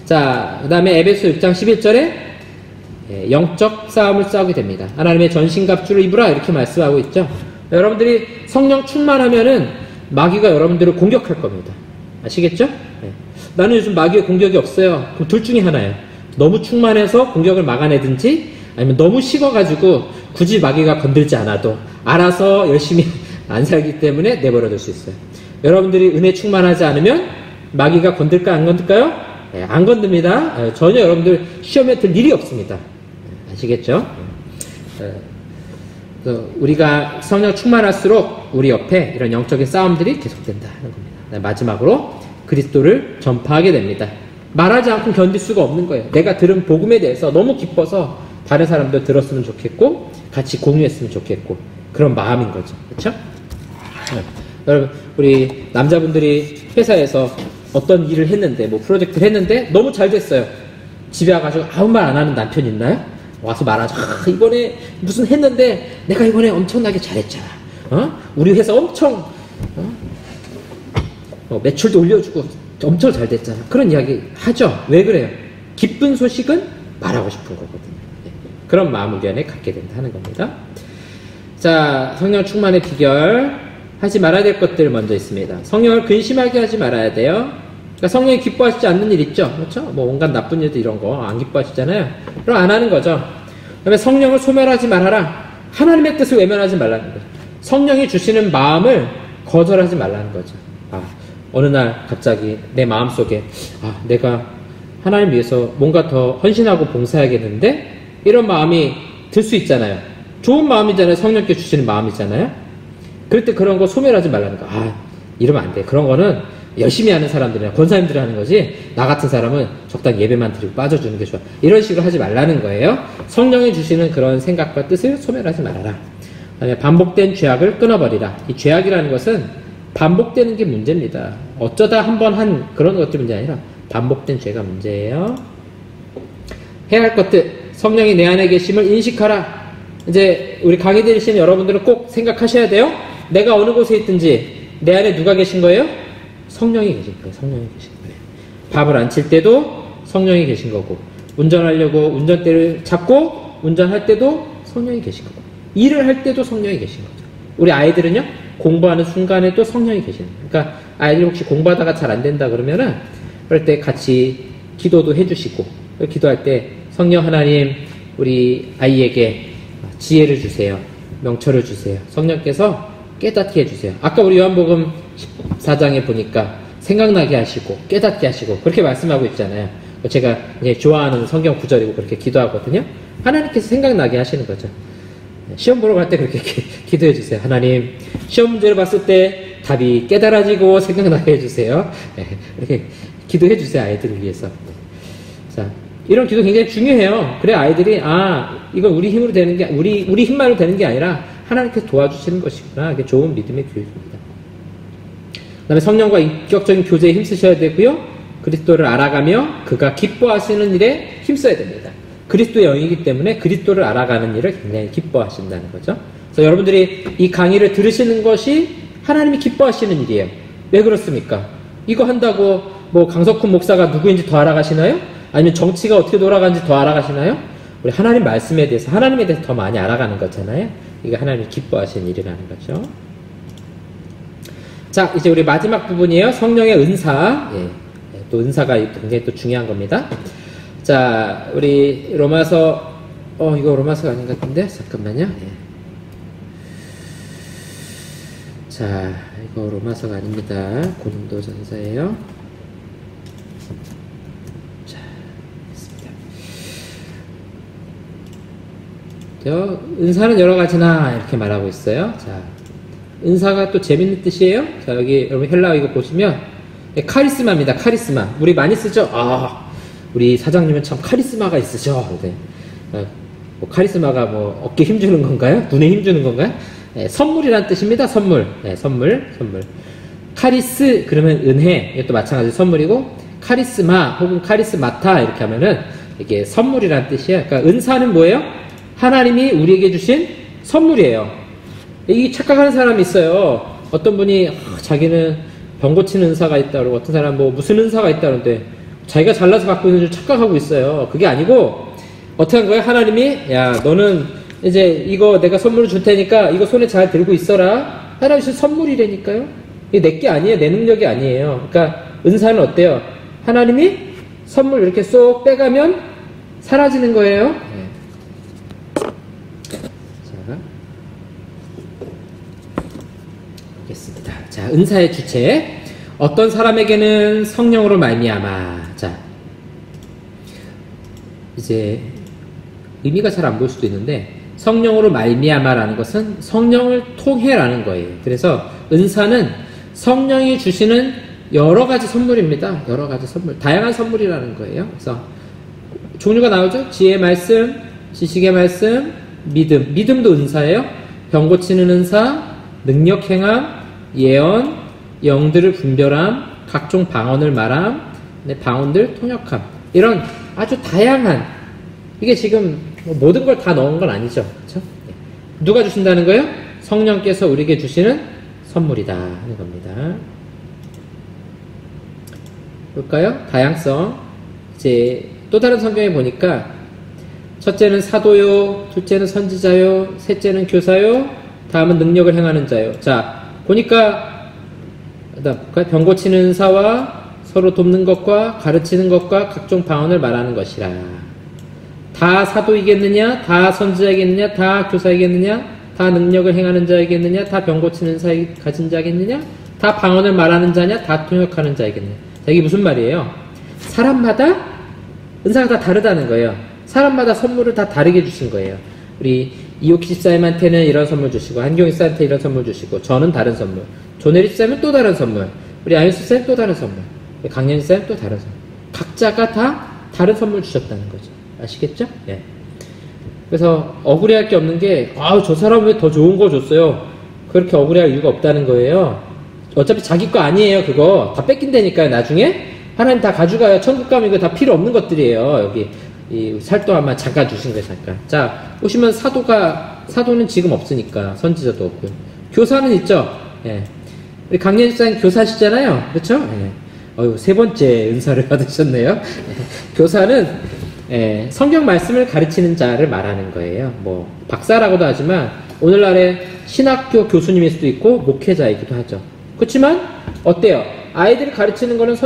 A: 자, 그 다음에 에베소 6장 11절에 영적 싸움을 싸우게 됩니다. 하나님의 전신갑주를 입으라 이렇게 말씀하고 있죠. 여러분들이 성령 충만하면은 마귀가 여러분들을 공격할 겁니다. 아시겠죠? 네. 나는 요즘 마귀의 공격이 없어요. 그럼 둘 중에 하나예요. 너무 충만해서 공격을 막아내든지, 아니면 너무 식어가지고 굳이 마귀가 건들지 않아도 알아서 열심히 안 살기 때문에 내버려둘 수 있어요. 여러분들이 은혜 충만하지 않으면 마귀가 건들까 안 건들까요? 네, 안 건듭니다. 전혀 여러분들 시험에 들 일이 없습니다. 아시겠죠? 우리가 성령 충만할수록 우리 옆에 이런 영적인 싸움들이 계속된다 하는 겁니다. 마지막으로 그리스도를 전파하게 됩니다. 말하지 않고 견딜 수가 없는 거예요. 내가 들은 복음에 대해서 너무 기뻐서 다른 사람도 들었으면 좋겠고 같이 공유했으면 좋겠고 그런 마음인 거죠. 그렇죠? 여러분, 우리 남자분들이 회사에서 어떤 일을 했는데, 뭐 프로젝트를 했는데 너무 잘 됐어요. 집에 와가지고 아무 말 안 하는 남편 있나요? 와서 말하죠. 이번에 무슨 했는데 내가 이번에 엄청나게 잘했잖아. 우리 회사 엄청 매출도 올려주고 엄청 잘 됐잖아. 그런 이야기 하죠. 왜 그래요? 기쁜 소식은 말하고 싶은 거거든요. 그런 마음을 우리 안에 갖게 된다 하는 겁니다. 자, 성령 충만의 비결, 하지 말아야 될 것들 먼저 있습니다. 성령을 근심하게 하지 말아야 돼요. 그러니까 성령이 기뻐하시지 않는 일 있죠. 그렇죠? 뭐 온갖 나쁜 일도 이런 거 안 기뻐하시잖아요. 그럼 안 하는 거죠. 그다음에 성령을 소멸하지 말아라. 하나님의 뜻을 외면하지 말라는 거죠. 성령이 주시는 마음을 거절하지 말라는 거죠. 어느 날 갑자기 내 마음속에 내가 하나님 위해서 뭔가 더 헌신하고 봉사해야겠는데, 이런 마음이 들 수 있잖아요. 좋은 마음이잖아요. 성령께 주시는 마음이잖아요. 그럴 때 그런 거 소멸하지 말라는 거. 이러면 안 돼. 그런 거는 열심히 하는 사람들이나 권사님들이 하는 거지, 나 같은 사람은 적당히 예배만 드리고 빠져주는 게 좋아. 이런 식으로 하지 말라는 거예요. 성령이 주시는 그런 생각과 뜻을 소멸하지 말아라. 반복된 죄악을 끊어버리라. 이 죄악이라는 것은 반복되는 게 문제입니다. 어쩌다 한번 한 그런 것들이 문제 아니라 반복된 죄가 문제예요. 해야 할 것들, 성령이 내 안에 계심을 인식하라. 이제 우리 강의 들으시는 여러분들은 꼭 생각하셔야 돼요. 내가 어느 곳에 있든지 내 안에 누가 계신 거예요? 성령이 계신 거예요. 성령이 계신 거예요. 밥을 안 칠 때도 성령이 계신 거고, 운전하려고 운전대를 잡고 운전할 때도 성령이 계신 거고, 일을 할 때도 성령이 계신 거죠. 우리 아이들은요, 공부하는 순간에도 성령이 계시는 거예요. 그러니까 아이들 혹시 공부하다가 잘 안 된다 그러면은 그럴 때 같이 기도도 해주시고, 기도할 때 성령 하나님, 우리 아이에게 지혜를 주세요. 명철을 주세요. 성령께서 깨닫게 해주세요. 아까 우리 요한복음 14장에 보니까 생각나게 하시고 깨닫게 하시고 그렇게 말씀하고 있잖아요. 제가 이제 좋아하는 성경 구절이고 그렇게 기도하거든요. 하나님께서 생각나게 하시는 거죠. 시험 보러 갈 때 그렇게 기도해 주세요. 하나님, 시험 문제를 봤을 때 답이 깨달아지고 생각나게 해주세요. 이렇게 기도해 주세요. 아이들을 위해서. 자, 이런 기도 굉장히 중요해요. 그래 아이들이 이건 우리 힘으로 되는 게, 우리 힘만으로 되는 게 아니라 하나님께서 도와주시는 것이구나. 이게 좋은 믿음의 교육입니다. 그 다음에 성령과 인격적인 교제에 힘쓰셔야 되고요. 그리스도를 알아가며 그가 기뻐하시는 일에 힘써야 됩니다. 그리스도의 영이기 때문에 그리스도를 알아가는 일을 굉장히 기뻐하신다는 거죠. 그래서 여러분들이 이 강의를 들으시는 것이 하나님이 기뻐하시는 일이에요. 왜 그렇습니까? 이거 한다고 뭐 강석훈 목사가 누구인지 더 알아가시나요? 아니면 정치가 어떻게 돌아가는지 더 알아가시나요? 우리 하나님 말씀에 대해서, 하나님에 대해서 더 많이 알아가는 거잖아요. 이게 하나님이 기뻐하시는 일이라는 거죠. 자, 이제 우리 마지막 부분이에요. 성령의 은사. 예. 또 은사가 굉장히 또 중요한 겁니다. 자, 우리 로마서, 이거 로마서가 아닌 것 같은데? 잠깐만요. 예. 자, 이거 로마서가 아닙니다. 고린도전서예요. 자, 됐습니다. 은사는 여러 가지나 이렇게 말하고 있어요. 자, 은사가 또 재밌는 뜻이에요. 자, 여기 여러분 헬라어 이거 보시면 카리스마입니다. 카리스마. 우리 많이 쓰죠? 우리 사장님은 참 카리스마가 있으셔. 네. 뭐 카리스마가 뭐 어깨 힘주는 건가요? 눈에 힘주는 건가요? 네, 선물이란 뜻입니다. 선물. 네, 선물. 카리스 그러면 은혜. 이것도 마찬가지로 선물이고, 카리스마 혹은 카리스마타 이렇게 하면은 이게 선물이란 뜻이에요. 그러니까 은사는 뭐예요? 하나님이 우리에게 주신 선물이에요. 이 착각하는 사람이 있어요. 어떤 분이 자기는 병 고치는 은사가 있다 그러고, 어떤 사람은 뭐 무슨 은사가 있다 그러는데 자기가 잘나서 갖고 있는 줄 착각하고 있어요. 그게 아니고 어떻게 한 거예요? 하나님이 야, 너는 이제 이거 내가 선물을 줄 테니까 이거 손에 잘 들고 있어라. 하나님 주신 선물이라니까요. 이게 내 게 아니에요. 내 능력이 아니에요. 그러니까 은사는 어때요? 하나님이 선물 이렇게 쏙 빼가면 사라지는 거예요. 네. 자, 보겠습니다. 자, 은사의 주체. 어떤 사람에게는 성령으로 말미암아. 자, 이제 의미가 잘 안 보일 수도 있는데, 성령으로 말미암아라는 것은 성령을 통해라는 거예요. 그래서 은사는 성령이 주시는 여러 가지 선물입니다. 여러 가지 선물, 다양한 선물이라는 거예요. 그래서 종류가 나오죠. 지혜의 말씀, 지식의 말씀, 믿음. 믿음도 은사예요. 병 고치는 은사, 능력 행함, 예언, 영들을 분별함, 각종 방언을 말함, 방언들 통역함. 이런 아주 다양한, 이게 지금 모든 걸 다 넣은 건 아니죠. 그렇죠? 누가 주신다는 거예요? 성령께서 우리에게 주시는 선물이다 하는 겁니다. 볼까요? 다양성. 이제 또 다른 성경에 보니까 첫째는 사도요, 둘째는 선지자요, 셋째는 교사요, 다음은 능력을 행하는 자요. 자, 보니까 병 고치는 은사와 서로 돕는 것과 가르치는 것과 각종 방언을 말하는 것이라. 다 사도이겠느냐? 다 선지자이겠느냐? 다 교사이겠느냐? 다 능력을 행하는 자이겠느냐? 다 병 고치는 은사 가진 자겠느냐? 다 방언을 말하는 자냐? 다 통역하는 자이겠느냐? 자, 이게 무슨 말이에요? 사람마다 은사가 다 다르다는 거예요. 사람마다 선물을 다 다르게 주신 거예요. 우리 이옥희 집사님한테는 이런 선물 주시고, 한경희 집사한테 이런 선물 주시고, 저는 다른 선물, 조내리 집사님은 또 다른 선물, 우리 아윤 집사님 또 다른 선물, 강연 집사님 또 다른 선물. 각자가 다 다른 선물 주셨다는 거죠. 아시겠죠? 예. 그래서 억울해할 게 없는 게, 저 사람 왜 더 좋은 거 줬어요? 그렇게 억울해할 이유가 없다는 거예요. 어차피 자기 거 아니에요. 그거 다 뺏긴다니까요. 나중에 하나님 다 가져가요. 천국 가면 이거 다 필요 없는 것들이에요. 여기 이 살도아만 잠깐 주신 거예요. 잠깐. 자, 보시면 사도는 지금 없으니까 선지자도 없고요. 교사는 있죠. 예. 우리 강연 집사님 교사시잖아요. 그렇죠? 예. 세 번째 은사를 받으셨네요. 예. 교사는 성경 말씀을 가르치는 자를 말하는 거예요. 뭐 박사라고도 하지만 오늘날에 신학교 교수님일 수도 있고 목회자이기도 하죠. 그렇지만 어때요? 아이들을 가르치는 거는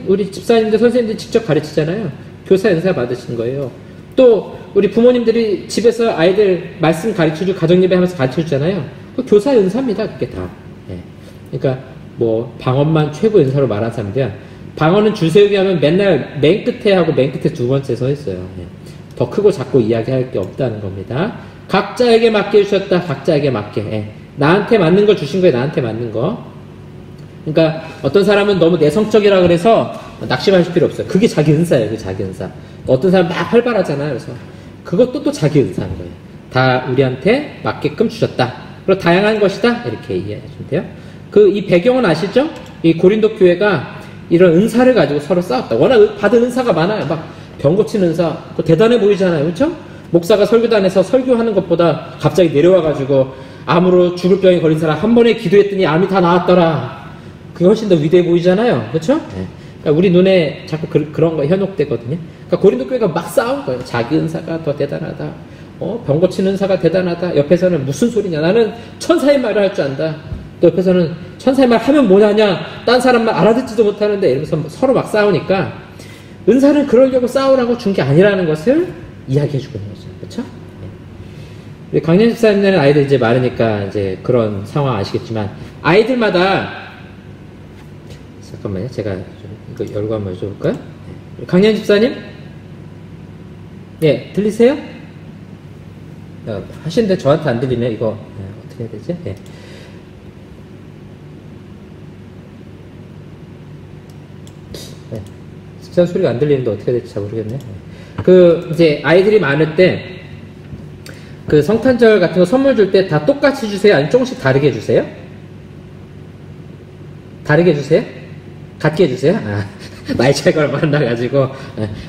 A: 우리 집사님들, 선생님들이 직접 가르치잖아요. 교사 은사 받으신 거예요. 또 우리 부모님들이 집에서 아이들 말씀 가르쳐주고 가정예배 하면서 가르쳐주잖아요. 그 교사 은사입니다. 그게 다. 그러니까 뭐 방언만 최고 은사로 말하는 사람들은, 방언은 줄 세우기 하면 맨날 맨 끝에 하고 맨 끝에 두 번째 서 있어요. 더 크고 작고 이야기할 게 없다는 겁니다. 각자에게 맞게 주셨다. 각자에게 맞게. 나한테 맞는 걸 주신 거예요. 나한테 맞는 거. 그러니까 어떤 사람은 너무 내성적이라 그래서 낙심하실 필요 없어요. 그게 자기 은사예요. 그게 자기 은사. 어떤 사람 막 활발하잖아요. 그래서 그것도 또 자기 은사인 거예요. 다 우리한테 맞게끔 주셨다. 그리고 다양한 것이다. 이렇게 이해하시면 돼요. 이 배경은 아시죠? 이 고린도 교회가 이런 은사를 가지고 서로 싸웠다. 워낙 받은 은사가 많아요. 막 병 고치는 은사. 그거 대단해 보이잖아요. 그렇죠? 목사가 설교단에서 설교하는 것보다 갑자기 내려와가지고 암으로 죽을 병에 걸린 사람 한 번에 기도했더니 암이 다 나았더라. 그게 훨씬 더 위대해 보이잖아요. 그렇죠? 그러니까 우리 눈에 자꾸 그런 거 현혹되거든요. 그러니까 고린도 교회가 막 싸운 거예요. 자기 은사가 더 대단하다. 병 고치는 은사가 대단하다. 옆에서는 무슨 소리냐. 나는 천사의 말을 할 줄 안다. 또 옆에서는 천사의 말 하면 뭐냐냐. 딴 사람 말 알아듣지도 못하는데 이러면서 서로 막 싸우니까 은사는 그러려고 싸우라고 준 게 아니라는 것을 이야기해주고 있는 거죠. 그렇죠? 우리 강연 집사님들은 아이들 이제 많으니까 이제 그런 상황 아시겠지만 아이들마다 잠깐만요. 제가 좀 이거 열고 한번 여쭤볼까요? 강연 집사님? 예, 들리세요? 하시는데 저한테 안 들리네. 이거 어떻게 해야 되지? 예. 네. 집사 소리가 안 들리는데 어떻게 해야 될지 잘 모르겠네. 이제 아이들이 많을 때 그 성탄절 같은 거 선물 줄 때 다 똑같이 주세요? 아니면 조금씩 다르게 해주세요? 다르게 해주세요? 같게 해주세요? 나이 차이가 얼마 안 나가지고.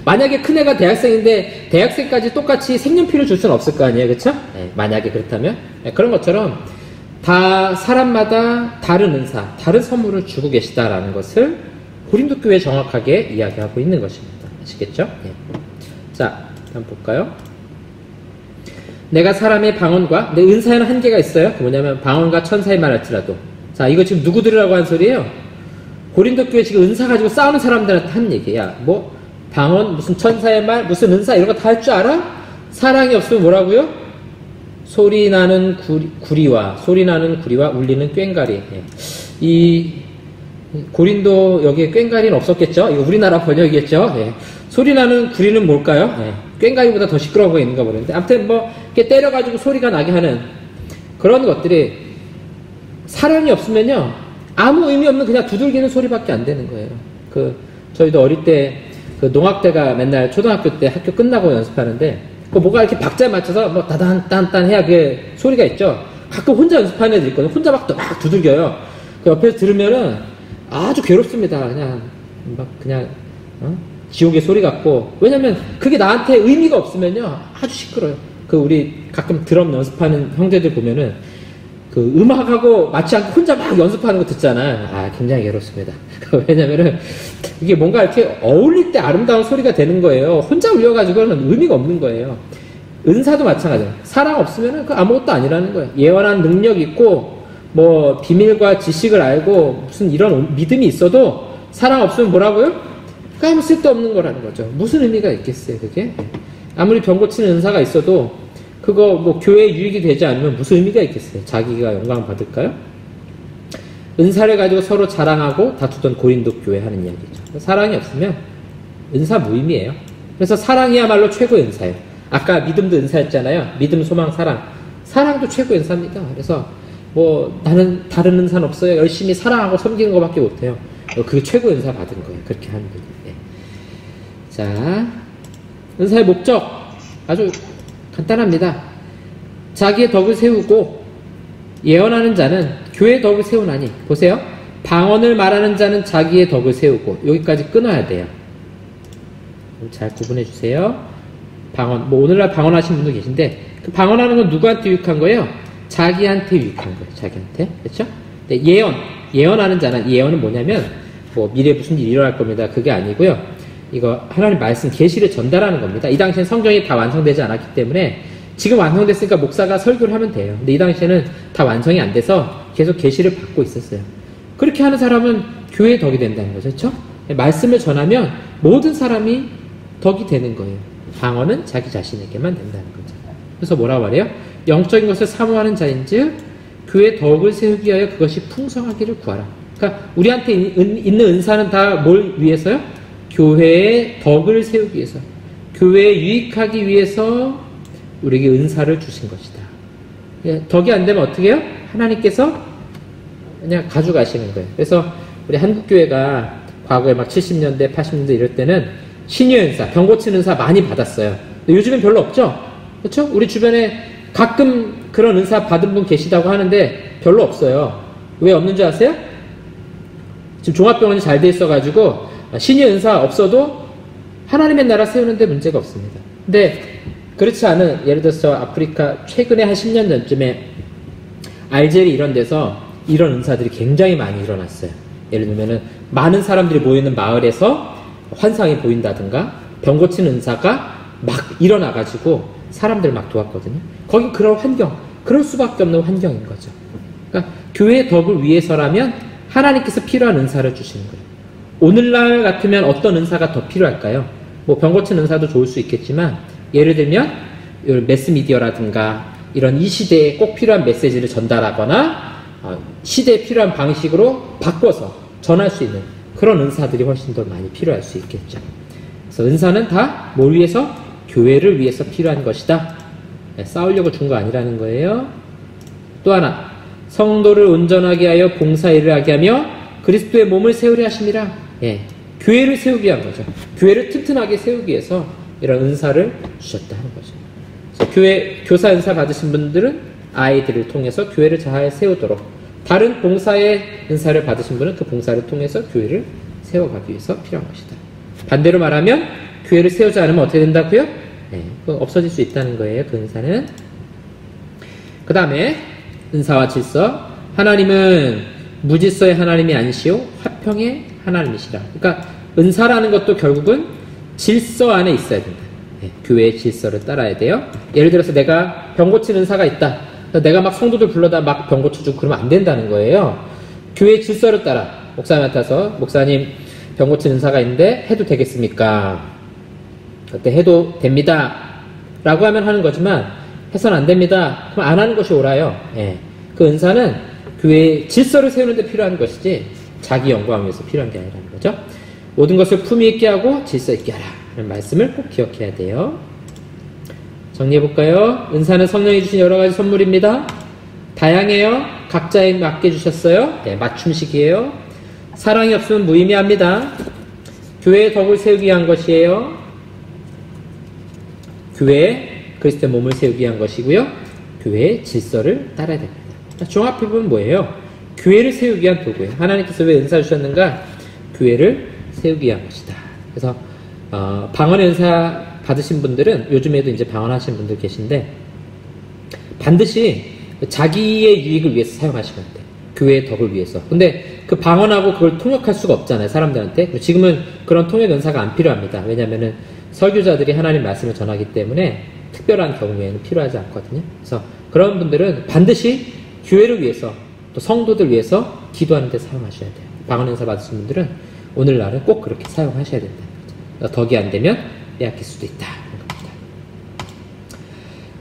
A: 만약에 큰애가 대학생인데 대학생까지 똑같이 색연필을 줄 수는 없을 거 아니에요, 그쵸? 만약에 그렇다면. 그런 것처럼 다 사람마다 다른 은사, 다른 선물을 주고 계시다라는 것을 고린도 교회에 정확하게 이야기하고 있는 것입니다. 아시겠죠? 자, 한번 볼까요? 내가 사람의 방언과 내 은사에는 한계가 있어요. 그 뭐냐면 방언과 천사의 말 할지라도. 자, 이거 지금 누구 들으라고 한 소리예요? 고린도 교회 지금 은사 가지고 싸우는 사람들한테 한 얘기야. 뭐 방언, 무슨 천사의 말, 무슨 은사 이런 거 다 할 줄 알아? 사랑이 없으면 뭐라고요? 소리 나는 구리와 울리는 꽹과리. 이 고린도 여기에 꽹과리는 없었겠죠? 이거 우리나라 번역이겠죠? 소리 나는 구리는 뭘까요? 꽹과리보다 더 시끄러운 거 있는가 모르겠는데 아무튼 뭐 이렇게 때려가지고 소리가 나게 하는 그런 것들이 사랑이 없으면요 아무 의미 없는 그냥 두들기는 소리밖에 안 되는 거예요. 저희도 어릴 때 농악대가 맨날 초등학교 때 학교 끝나고 연습하는데 뭐가 이렇게 박자에 맞춰서 뭐 다단딴딴 해야 그 소리가 있죠. 가끔 혼자 연습하는 애들 있거든요. 혼자 막 두들겨요. 그 옆에서 들으면은 아주 괴롭습니다. 그냥 지옥의 소리 같고. 왜냐면 그게 나한테 의미가 없으면요 아주 시끄러워요. 우리 가끔 드럼 연습하는 형제들 보면은 음악하고 맞지 않고 혼자 막 연습하는 거 듣잖아요. 굉장히 괴롭습니다. 왜냐면은 이게 뭔가 이렇게 어울릴 때 아름다운 소리가 되는 거예요. 혼자 울려가지고는 의미가 없는 거예요. 은사도 마찬가지예요. 사랑 없으면은 아무것도 아니라는 거예요. 예언한 능력 있고 뭐 비밀과 지식을 알고 무슨 이런 믿음이 있어도 사랑 없으면 뭐라고요? 아무 쓸데없는 거라는 거죠. 무슨 의미가 있겠어요, 그게? 아무리 병 고치는 은사가 있어도 그거 뭐 교회에 유익이 되지 않으면 무슨 의미가 있겠어요? 자기가 영광을 받을까요? 은사를 가지고 서로 자랑하고 다투던 고린도 교회 하는 이야기죠. 사랑이 없으면 은사 무의미해요. 그래서 사랑이야말로 최고의 은사예요. 아까 믿음도 은사였잖아요. 믿음, 소망, 사랑. 사랑도 최고의 은사입니다. 그래서 뭐 나는 다른 은사는 없어요. 열심히 사랑하고 섬기는 것밖에 못해요. 그게 최고의 은사 받은 거예요. 그렇게 하는 거예요. 자, 은사의 목적 아주 간단합니다. 자기의 덕을 세우고 예언하는 자는 교회의 덕을 세우나니. 보세요. 방언을 말하는 자는 자기의 덕을 세우고. 여기까지 끊어야 돼요. 잘 구분해 주세요. 방언. 뭐 오늘날 방언하신 분도 계신데 그 방언하는 건 누구한테 유익한 거예요? 자기한테 유익한 거예요. 자기한테. 그렇죠? 근데 예언하는 자는, 예언은 뭐냐면 뭐 미래에 무슨 일이 일어날 겁니다. 그게 아니고요. 이거 하나님 말씀 계시를 전달하는 겁니다. 이 당시엔 성경이 다 완성되지 않았기 때문에 지금 완성됐으니까 목사가 설교를 하면 돼요. 근데 이 당시에는 다 완성이 안 돼서 계속 계시를 받고 있었어요. 그렇게 하는 사람은 교회의 덕이 된다는 거죠. 그렇죠? 말씀을 전하면 모든 사람이 덕이 되는 거예요. 방언은 자기 자신에게만 된다는 거죠. 그래서 뭐라고 말해요? 영적인 것을 사모하는 자인즉 교회의 덕을 세우기 위하여 그것이 풍성하기를 구하라. 그러니까 우리한테 있는 은사는 다 뭘 위해서요? 교회의 덕을 세우기 위해서, 교회에 유익하기 위해서 우리에게 은사를 주신 것이다. 덕이 안 되면 어떻게 해요? 하나님께서 그냥 가져가시는 거예요. 그래서 우리 한국교회가 과거에 막 70년대, 80년대 이럴 때는 신유의 은사, 병 고치는 은사 많이 받았어요. 근데 요즘엔 별로 없죠? 그렇죠? 우리 주변에 가끔 그런 은사 받은 분 계시다고 하는데 별로 없어요. 왜 없는 줄 아세요? 지금 종합병원이 잘 돼 있어가지고 신의 은사 없어도 하나님의 나라 세우는데 문제가 없습니다. 근데 그렇지 않은, 예를 들어서 아프리카 최근에 한 10년 전쯤에 알제리 이런 데서 이런 은사들이 굉장히 많이 일어났어요. 예를 들면은 많은 사람들이 모이는 마을에서 환상이 보인다든가 병 고치는 은사가 막 일어나가지고 사람들 막 도왔거든요. 거기 그런 환경, 그럴 수밖에 없는 환경인 거죠. 그러니까 교회의 덕을 위해서라면 하나님께서 필요한 은사를 주시는 거예요. 오늘날 같으면 어떤 은사가 더 필요할까요? 뭐 병 고치는 은사도 좋을 수 있겠지만 예를 들면 매스미디어라든가 이런 이 시대에 꼭 필요한 메시지를 전달하거나 시대에 필요한 방식으로 바꿔서 전할 수 있는 그런 은사들이 훨씬 더 많이 필요할 수 있겠죠. 그래서 은사는 다 뭘 위해서? 교회를 위해서 필요한 것이다. 싸우려고 준 거 아니라는 거예요. 또 하나, 성도를 온전하게 하여 봉사일을 하게 하며 그리스도의 몸을 세우려 하심이라. 교회를 세우기 위한 거죠. 교회를 튼튼하게 세우기 위해서 이런 은사를 주셨다 하는 거죠. 그래서 교사 은사 받으신 분들은 아이들을 통해서 교회를 잘 세우도록, 다른 봉사의 은사를 받으신 분은 그 봉사를 통해서 교회를 세워가기 위해서 필요한 것이다. 반대로 말하면 교회를 세우지 않으면 어떻게 된다고요? 없어질 수 있다는 거예요. 그 은사는. 그 다음에 은사와 질서. 하나님은 무질서의 하나님이 아니시오 화평의 하나님이시라. 그러니까 은사라는 것도 결국은 질서 안에 있어야 된다. 교회의 질서를 따라야 돼요. 예를 들어서 내가 병 고치는 은사가 있다. 내가 막 성도들 불러다 막 병 고쳐주고 그러면 안 된다는 거예요. 교회의 질서를 따라 목사님한테 와서 목사님 병 고치는 은사가 있는데 해도 되겠습니까? 그때 해도 됩니다 라고 하면 하는 거지만 해서는 안 됩니다 그럼 안 하는 것이 옳아요. 그 은사는 교회의 질서를 세우는 데 필요한 것이지 자기 영광을 위해서 필요한 게 아니라는 거죠. 모든 것을 품위 있게 하고 질서 있게 하라 라는 말씀을 꼭 기억해야 돼요. 정리해볼까요? 은사는 성령이 주신 여러가지 선물입니다. 다양해요. 각자에 맞게 주셨어요. 맞춤식이에요. 사랑이 없으면 무의미합니다. 교회의 덕을 세우기 위한 것이에요. 교회에 그리스도의 몸을 세우기 위한 것이고요. 교회의 질서를 따라야 됩니다. 종합해보면 뭐예요? 교회를 세우기 위한 도구예요. 하나님께서 왜 은사 주셨는가? 교회를 세우기 위한 것이다. 그래서 방언의 은사 받으신 분들은 요즘에도 이제 방언하시는 분들 계신데 반드시 자기의 유익을 위해서 사용하시면 돼요. 교회의 덕을 위해서. 근데 그 방언하고 그걸 통역할 수가 없잖아요. 사람들한테. 지금은 그런 통역 은사가 안 필요합니다. 왜냐면은 설교자들이 하나님 말씀을 전하기 때문에 특별한 경우에는 필요하지 않거든요. 그래서 그런 분들은 반드시 교회를 위해서 또 성도들 위해서 기도하는 데 사용하셔야 돼요. 방언 은사 받으신 분들은 오늘날은 꼭 그렇게 사용하셔야 된다는 거죠. 덕이 안 되면 빼앗길 수도 있다.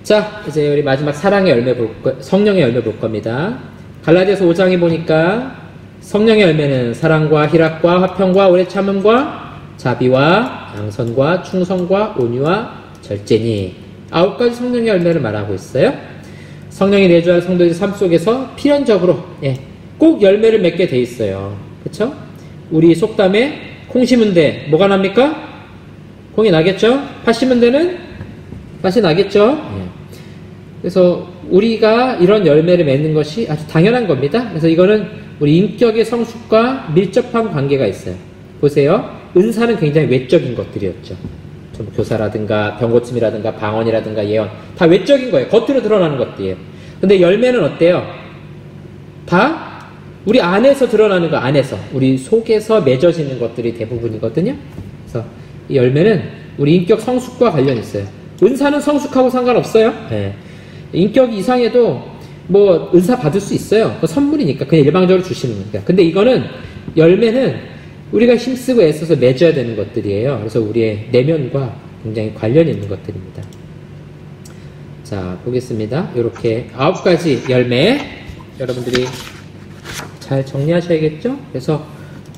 A: 자, 이제 우리 마지막 사랑의 열매 성령의 열매 볼 겁니다. 갈라디아서 5장에 보니까 성령의 열매는 사랑과 희락과 화평과 오래 참음과 자비와 양선과 충성과 온유와 절제니 9가지 성령의 열매를 말하고 있어요. 성령이 내주한 성도의 삶 속에서 필연적으로 꼭 열매를 맺게 돼 있어요. 그쵸? 우리 속담에 콩 심은 데 뭐가 납니까? 콩이 나겠죠? 팥 심은 데는 팥이 나겠죠? 그래서 우리가 이런 열매를 맺는 것이 아주 당연한 겁니다. 그래서 이거는 우리 인격의 성숙과 밀접한 관계가 있어요. 보세요. 은사는 굉장히 외적인 것들이었죠. 교사라든가 병고침이라든가 방언이라든가 예언 다 외적인 거예요. 겉으로 드러나는 것들이에요. 근데 열매는 어때요? 다 우리 안에서 드러나는 거, 안에서 우리 속에서 맺어지는 것들이 대부분이거든요. 그래서 이 열매는 우리 인격 성숙과 관련이 있어요. 은사는 성숙하고 상관없어요. 인격 이상에도 뭐 은사 받을 수 있어요. 선물이니까 그냥 일방적으로 주시는 거니까. 근데 이거는 열매는 우리가 힘쓰고 애써서 맺어야 되는 것들이에요. 그래서 우리의 내면과 굉장히 관련이 있는 것들입니다. 자, 보겠습니다. 이렇게 9가지 열매 여러분들이 잘 정리하셔야겠죠? 그래서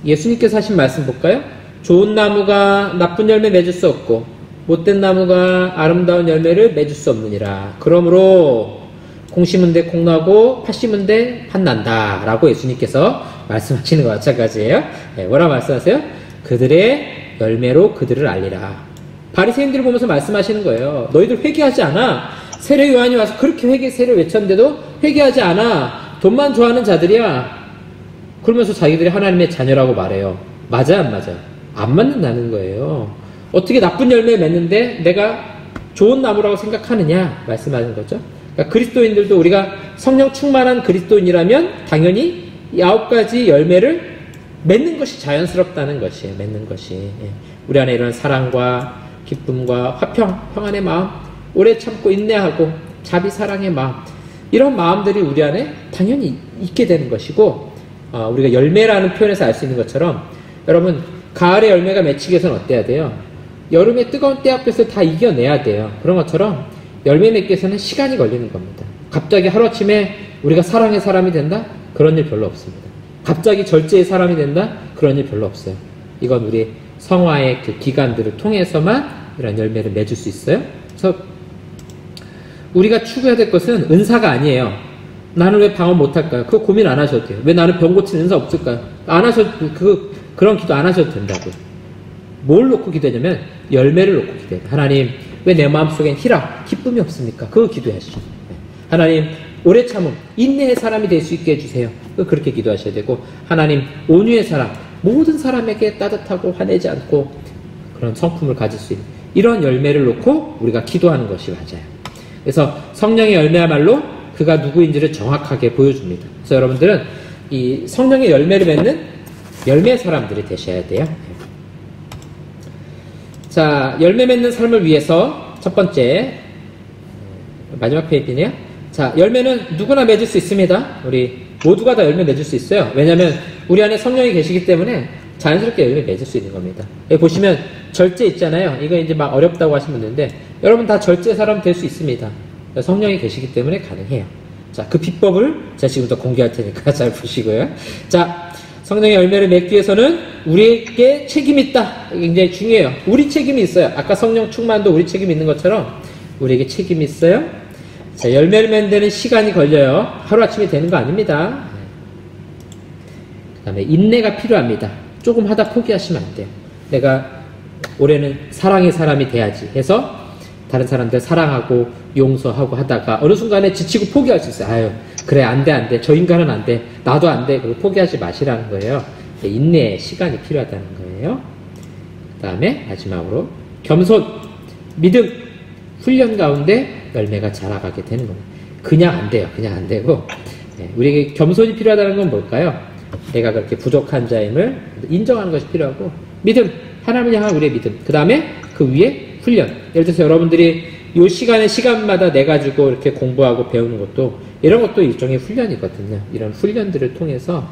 A: 예수님께서 하신 말씀 볼까요? 좋은 나무가 나쁜 열매 맺을 수 없고 못된 나무가 아름다운 열매를 맺을 수 없느니라. 그러므로 콩 심은 데 콩 나고 팥 심은 데 팥 난다 라고 예수님께서 말씀하시는 것 마찬가지예요. 뭐라 말씀하세요? 그들의 열매로 그들을 알리라. 바리새인들을 보면서 말씀하시는 거예요. 너희들 회개하지 않아. 세례 요한이 와서 그렇게 세례를 외쳤는데도 회개하지 않아. 돈만 좋아하는 자들이야. 그러면서 자기들이 하나님의 자녀라고 말해요. 맞아요, 안 맞아요? 안 맞는다는 거예요. 어떻게 나쁜 열매 맺는데 내가 좋은 나무라고 생각하느냐 말씀하는 거죠. 그러니까 그리스도인들도 우리가 성령 충만한 그리스도인이라면 당연히 이 9가지 열매를 맺는 것이 자연스럽다는 것이에요. 맺는 것이. 예. 우리 안에 이런 사랑과 기쁨과 화평, 평안의 마음, 오래 참고 인내하고 자비 사랑의 마음, 이런 마음들이 우리 안에 당연히 있게 되는 것이고, 우리가 열매라는 표현에서 알 수 있는 것처럼, 여러분 가을에 열매가 맺히기 위해서는 어때야 돼요? 여름의 뜨거운 때 앞에서 다 이겨내야 돼요. 그런 것처럼 열매 맺기 위해서는 시간이 걸리는 겁니다. 갑자기 하루아침에 우리가 사랑의 사람이 된다? 그런 일 별로 없습니다. 갑자기 절제의 사람이 된다? 그런 일 별로 없어요. 이건 우리 성화의 그 기간들을 통해서만 이런 열매를 맺을 수 있어요. 그래서 우리가 추구해야 될 것은 은사가 아니에요. 나는 왜 방언 못할까요? 그거 고민 안 하셔도 돼요. 왜 나는 병 고치는 은사 없을까요? 안 하셔도, 그런 기도 안 하셔도 된다고요. 뭘 놓고 기도하냐면 열매를 놓고 기도해요. 하나님, 왜 내 마음속엔 희락, 기쁨이 없습니까? 그거 기도하시죠. 하나님, 오래 참음, 인내의 사람이 될 수 있게 해주세요. 그렇게 기도하셔야 되고, 하나님, 온유의 사람, 모든 사람에게 따뜻하고 화내지 않고 그런 성품을 가질 수 있는 이런 열매를 놓고 우리가 기도하는 것이 맞아요. 그래서 성령의 열매야말로 그가 누구인지를 정확하게 보여줍니다. 그래서 여러분들은 이 성령의 열매를 맺는 열매 사람들이 되셔야 돼요. 자, 열매 맺는 삶을 위해서 첫 번째, 마지막 페이지네요. 자, 열매는 누구나 맺을 수 있습니다. 우리 모두가 다 열매 맺을 수 있어요. 왜냐하면 우리 안에 성령이 계시기 때문에 자연스럽게 열매 맺을 수 있는 겁니다. 여기 보시면 절제 있잖아요. 이거 이제 막 어렵다고 하시면 되는데, 여러분 다 절제 사람 될 수 있습니다. 성령이 계시기 때문에 가능해요. 자, 그 비법을 제가 지금부터 공개할 테니까 잘 보시고요. 자, 성령의 열매를 맺기 위해서는 우리에게 책임이 있다. 이게 굉장히 중요해요. 우리 책임이 있어요. 아까 성령 충만도 우리 책임이 있는 것처럼 우리에게 책임이 있어요. 자, 열매를 맺는 데는 시간이 걸려요. 하루아침에 되는 거 아닙니다. 그 다음에 인내가 필요합니다. 조금 하다 포기하시면 안 돼요. 내가 올해는 사랑의 사람이 돼야지 해서 다른 사람들 사랑하고 용서하고 하다가 어느 순간에 지치고 포기할 수 있어요. 아유, 그래, 안 돼. 저 인간은 안 돼. 나도 안 돼. 그리고 포기하지 마시라는 거예요. 인내의 시간이 필요하다는 거예요. 그 다음에 마지막으로 겸손, 믿음, 훈련 가운데 열매가 자라가게 되는 겁니다. 그냥 안 돼요. 그냥 안 되고, 우리에게 겸손이 필요하다는 건 뭘까요? 내가 그렇게 부족한 자임을 인정하는 것이 필요하고, 믿음, 하나님을 향한 우리의 믿음, 그 다음에 그 위에 훈련. 예를 들어서 여러분들이 이 시간마다 내가지고 이렇게 공부하고 배우는 것도, 이런 것도 일종의 훈련이거든요. 이런 훈련들을 통해서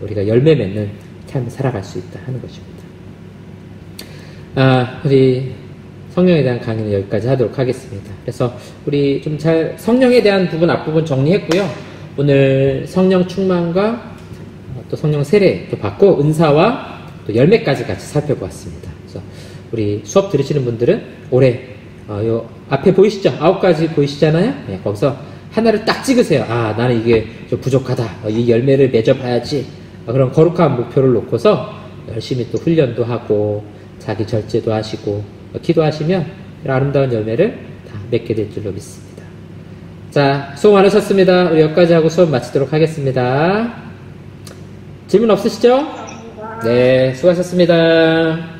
A: 우리가 열매 맺는 삶을 살아갈 수 있다 하는 것입니다. 우리 성령에 대한 강의는 여기까지 하도록 하겠습니다. 그래서 우리 좀 성령에 대한 부분 앞부분 정리했고요. 오늘 성령 충만과 또 성령 세례도 받고 은사와 또 열매까지 같이 살펴보았습니다. 그래서 우리 수업 들으시는 분들은 올해 요 앞에 보이시죠? 9가지 보이시잖아요? 네, 거기서 하나를 딱 찍으세요. 나는 이게 좀 부족하다. 이 열매를 맺어봐야지. 그런 거룩한 목표를 놓고서 열심히 또 훈련도 하고 자기 절제도 하시고 기도하시면 이런 아름다운 열매를 다 맺게 될 줄로 믿습니다. 자, 수고 많으셨습니다. 우리 여기까지 하고 수업 마치도록 하겠습니다. 질문 없으시죠? 네, 수고하셨습니다.